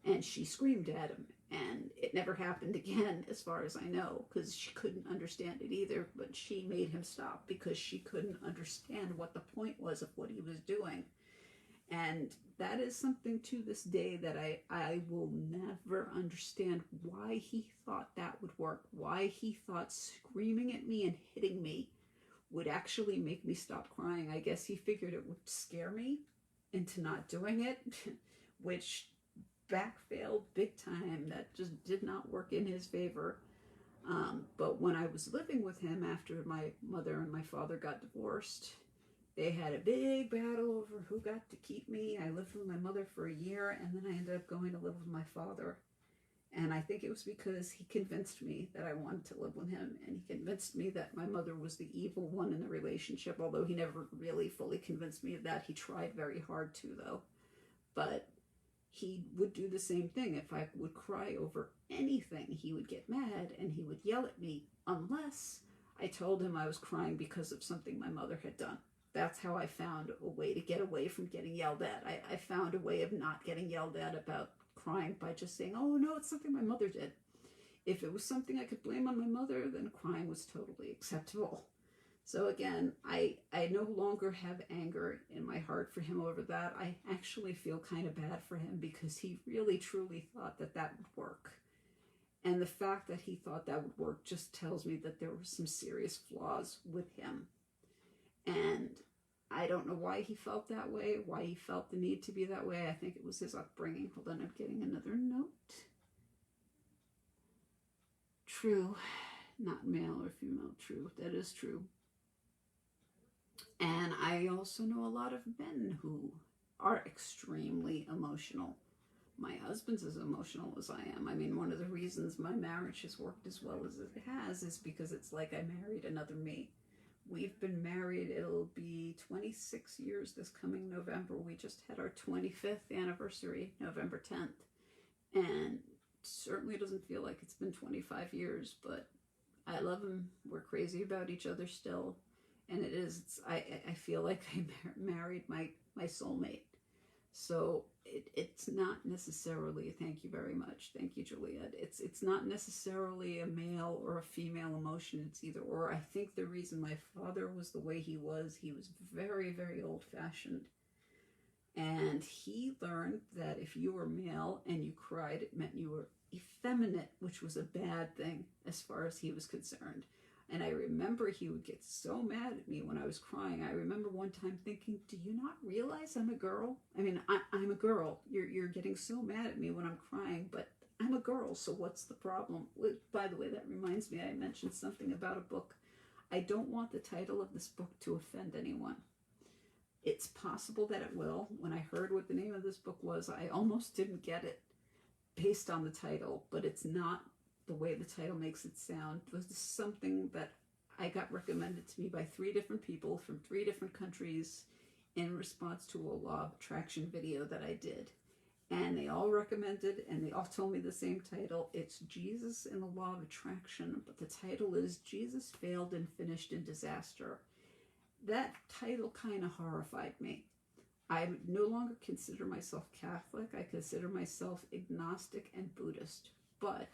And she screamed at him. And it never happened again, as far as I know, because she couldn't understand it either. But she made him stop because she couldn't understand what the point was of what he was doing. And that is something to this day that I will never understand why he thought that would work. Why he thought screaming at me and hitting me would actually make me stop crying. I guess he figured it would scare me into not doing it, which backfailed big time. That just did not work in his favor. But when I was living with him after my mother and my father got divorced, they had a big battle over who got to keep me. I lived with my mother for a year, and then I ended up going to live with my father. And I think it was because he convinced me that I wanted to live with him, and he convinced me that my mother was the evil one in the relationship, although he never really fully convinced me of that. He tried very hard to, though. But he would do the same thing. If I would cry over anything, he would get mad, and he would yell at me, unless I told him I was crying because of something my mother had done. That's how I found a way to get away from getting yelled at. I found a way of not getting yelled at about crying by just saying, oh no, it's something my mother did. If it was something I could blame on my mother, then crying was totally acceptable. So again, I no longer have anger in my heart for him over that. I actually feel kind of bad for him because he really truly thought that that would work. And the fact that he thought that would work just tells me that there were some serious flaws with him. And I don't know why he felt that way, why he felt the need to be that way. I think it was his upbringing. Hold on, I'm getting another note. True, not male or female, true. That is true. And I also know a lot of men who are extremely emotional. My husband's as emotional as I am. I mean, one of the reasons my marriage has worked as well as it has is because it's like I married another me. We've been married, it'll be 26 years this coming November. We just had our 25th anniversary, November 10th. And certainly doesn't feel like it's been 25 years, but I love him. We're crazy about each other still. And it is, I feel like I married my soulmate. So it's not necessarily, thank you very much, thank you, Juliet. It's not necessarily a male or a female emotion, it's either or. I think the reason my father was the way he was very, very old-fashioned. And he learned that if you were male and you cried, it meant you were effeminate, which was a bad thing as far as he was concerned. And I remember he would get so mad at me when I was crying. I remember one time thinking, do you not realize I'm a girl? I mean, I'm a girl. You're getting so mad at me when I'm crying, but I'm a girl, so what's the problem? By the way, that reminds me, I mentioned something about a book. I don't want the title of this book to offend anyone. It's possible that it will. When I heard what the name of this book was, I almost didn't get it based on the title, but it's not the way the title makes it sound. It was something that I got recommended to me by 3 different people from 3 different countries in response to a law of attraction video that I did. And they all recommended, and they all told me the same title. It's Jesus and the Law of Attraction, but the title is Jesus Failed and Finished in Disaster. That title kind of horrified me. I no longer consider myself Catholic. I consider myself agnostic and Buddhist. But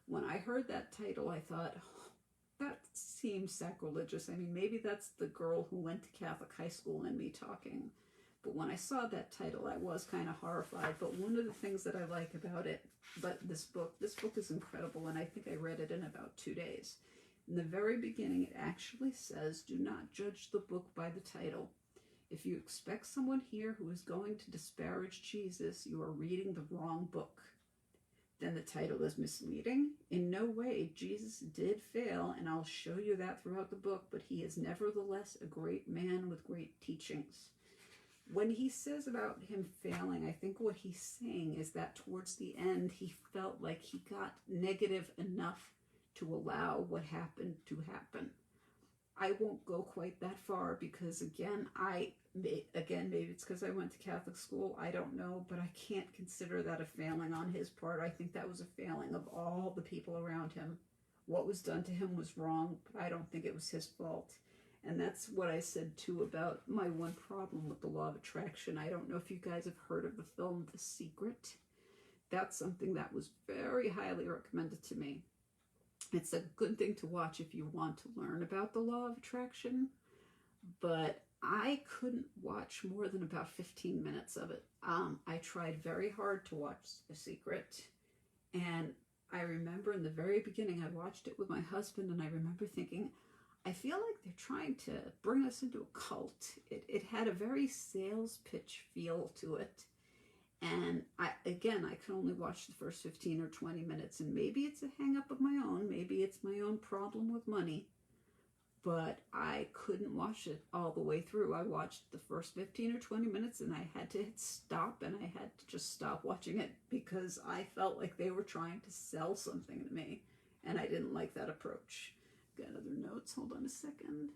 when I heard that title, I thought, oh, that seems sacrilegious. I mean, maybe that's the girl who went to Catholic high school and me talking. But when I saw that title, I was kind of horrified. But one of the things that I like about it, this book is incredible, and I think I read it in about 2 days. In the very beginning, it actually says, do not judge the book by the title. If you expect someone here who is going to disparage Jesus, you are reading the wrong book. Then the title is misleading. In no way, Jesus did fail, and I'll show you that throughout the book, but he is nevertheless a great man with great teachings. When he says about him failing, I think what he's saying is that towards the end, he felt like he got negative enough to allow what happened to happen. I won't go quite that far because, again, maybe it's because I went to Catholic school. I don't know, but I can't consider that a failing on his part. I think that was a failing of all the people around him. What was done to him was wrong, but I don't think it was his fault. And that's what I said, too, about my one problem with the law of attraction. I don't know if you guys have heard of the film The Secret. that's something that was very highly recommended to me. It's a good thing to watch if you want to learn about the law of attraction, but I couldn't watch more than about 15 minutes of it. I tried very hard to watch The Secret, and I remember in the very beginning I watched it with my husband, and I remember thinking, I feel like they're trying to bring us into a cult. It had a very sales pitch feel to it. And I can only watch the first 15 or 20 minutes, and maybe it's a hang up of my own. Maybe it's my own problem with money, but I couldn't watch it all the way through. I watched the first 15 or 20 minutes and I had to hit stop, and I had to just stop watching it because I felt like they were trying to sell something to me, and I didn't like that approach. Got other notes. Hold on a second.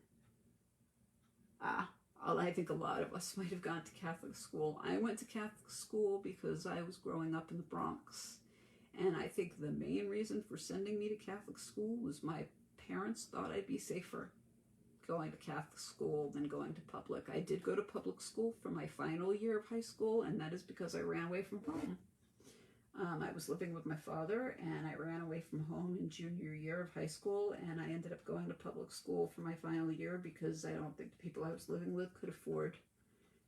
I think a lot of us might have gone to Catholic school. I went to Catholic school because I was growing up in the Bronx. And I think the main reason for sending me to Catholic school was my parents thought I'd be safer going to Catholic school than going to public. I did go to public school for my final year of high school, and that is because I ran away from home. I was living with my father, and I ran away from home in junior year of high school, and I ended up going to public school for my final year because I don't think the people I was living with could afford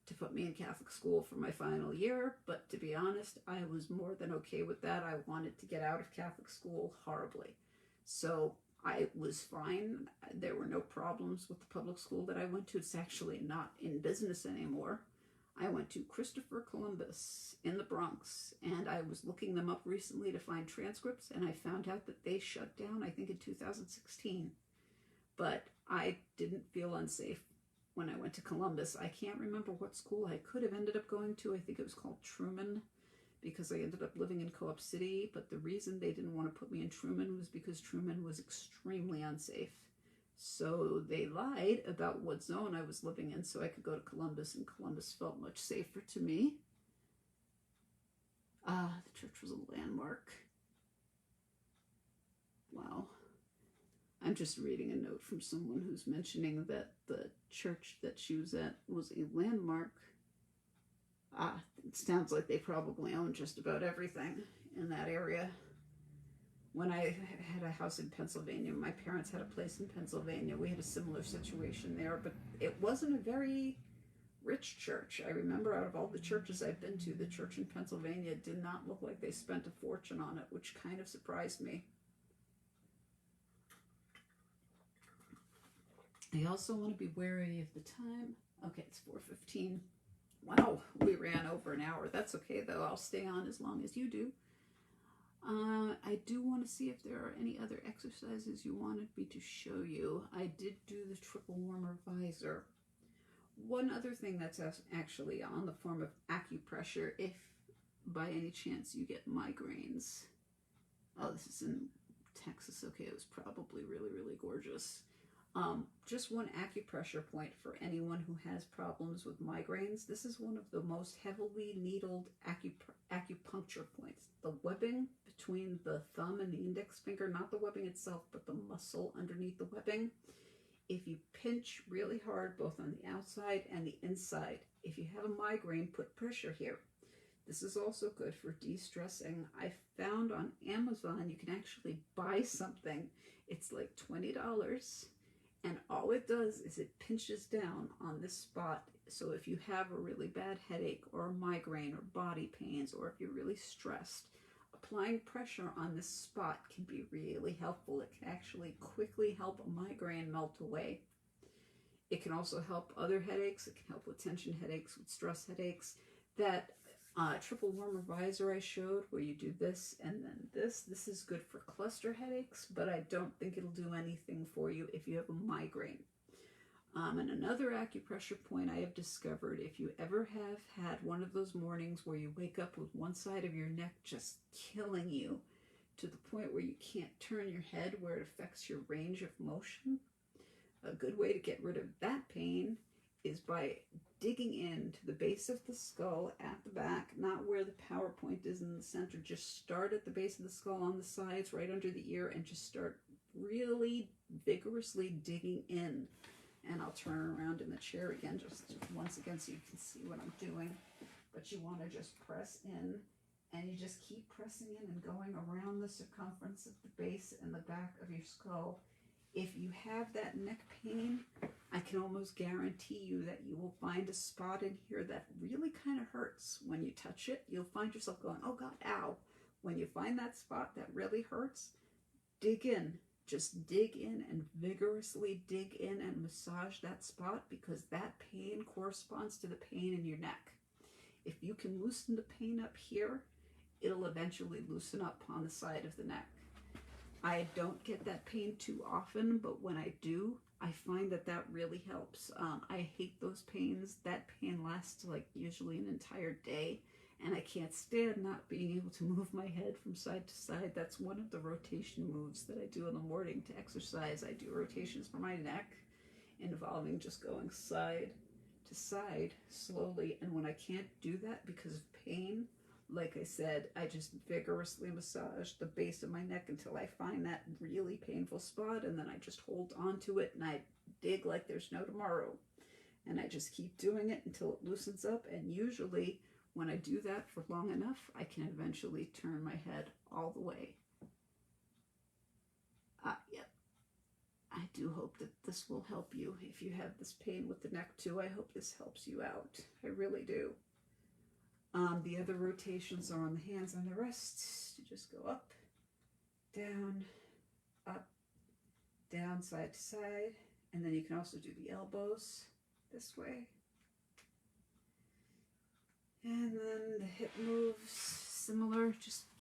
to put me in Catholic school for my final year. But to be honest, I was more than okay with that. I wanted to get out of Catholic school horribly. So I was fine. There were no problems with the public school that I went to. It's actually not in business anymore. I went to Christopher Columbus in the Bronx, and I was looking them up recently to find transcripts, and I found out that they shut down, I think, in 2016. But I didn't feel unsafe when I went to Columbus. I can't remember what school I could have ended up going to. I think it was called Truman, because I ended up living in Co-op City, but the reason they didn't want to put me in Truman was because Truman was extremely unsafe. So they lied about what zone I was living in so I could go to Columbus, and Columbus felt much safer to me. The church was a landmark. Wow. I'm just reading a note from someone who's mentioning that the church that she was at was a landmark. It sounds like they probably own just about everything in that area. When I had a house in Pennsylvania, my parents had a place in Pennsylvania. We had a similar situation there, but it wasn't a very rich church. I remember out of all the churches I've been to, the church in Pennsylvania did not look like they spent a fortune on it, which kind of surprised me. I also want to be wary of the time. Okay, it's 4:15. Wow, we ran over an hour. That's okay, though. I'll stay on as long as you do. I do want to see if there are any other exercises you wanted me to show you. I did do the triple warmer visor. One other thing that's actually on the form of acupressure, if by any chance you get migraines. Oh, this is in Texas. Okay, it was probably really, really gorgeous. Just one acupressure point for anyone who has problems with migraines. This is one of the most heavily needled acupuncture points. The webbing between the thumb and the index finger, not the webbing itself, but the muscle underneath the webbing. If you pinch really hard, both on the outside and the inside, if you have a migraine, put pressure here. This is also good for de-stressing. I found on Amazon you can actually buy something. It's like $20. And all it does is it pinches down on this spot. So if you have a really bad headache or a migraine or body pains, or if you're really stressed, applying pressure on this spot can be really helpful. It can actually quickly help a migraine melt away. It can also help other headaches. It can help with tension headaches, with stress headaches. That triple warmer visor I showed, where you do this and then this is good for cluster headaches, but I don't think it'll do anything for you if you have a migraine. And another acupressure point I have discovered, if you ever have had one of those mornings where you wake up with one side of your neck just killing you to the point where you can't turn your head, where it affects your range of motion, a good way to get rid of that pain is by digging into the base of the skull at the back, not where the PowerPoint is in the center. Just start at the base of the skull on the sides, right under the ear, and just start really vigorously digging in. And I'll turn around in the chair again, just once again, so you can see what I'm doing. But you want to just press in And you just keep pressing in and going around the circumference of the base and the back of your skull. If you have that neck pain, I can almost guarantee you that you will find a spot in here that really kind of hurts. When you touch it, you'll find yourself going, oh God, ow. When you find that spot that really hurts, dig in. Just dig in and vigorously dig in and massage that spot, because that pain corresponds to the pain in your neck. If you can loosen the pain up here, it'll eventually loosen up on the side of the neck. I don't get that pain too often, but when I do, I find that that really helps. I hate those pains. That pain lasts like usually an entire day, and I can't stand not being able to move my head from side to side. That's one of the rotation moves that I do in the morning to exercise. I do rotations for my neck involving just going side to side slowly, and when I can't do that because of pain, like I said, I just vigorously massage the base of my neck until I find that really painful spot, and then I just hold on to it and I dig like there's no tomorrow. And I just keep doing it until it loosens up, and usually when I do that for long enough, I can eventually turn my head all the way. Yep. I do hope that this will help you. If you have this pain with the neck too, I hope this helps you out. I really do. The other rotations are on the hands and the wrists. You just go up, down, side to side. And then you can also do the elbows this way. And then the hip moves, similar, just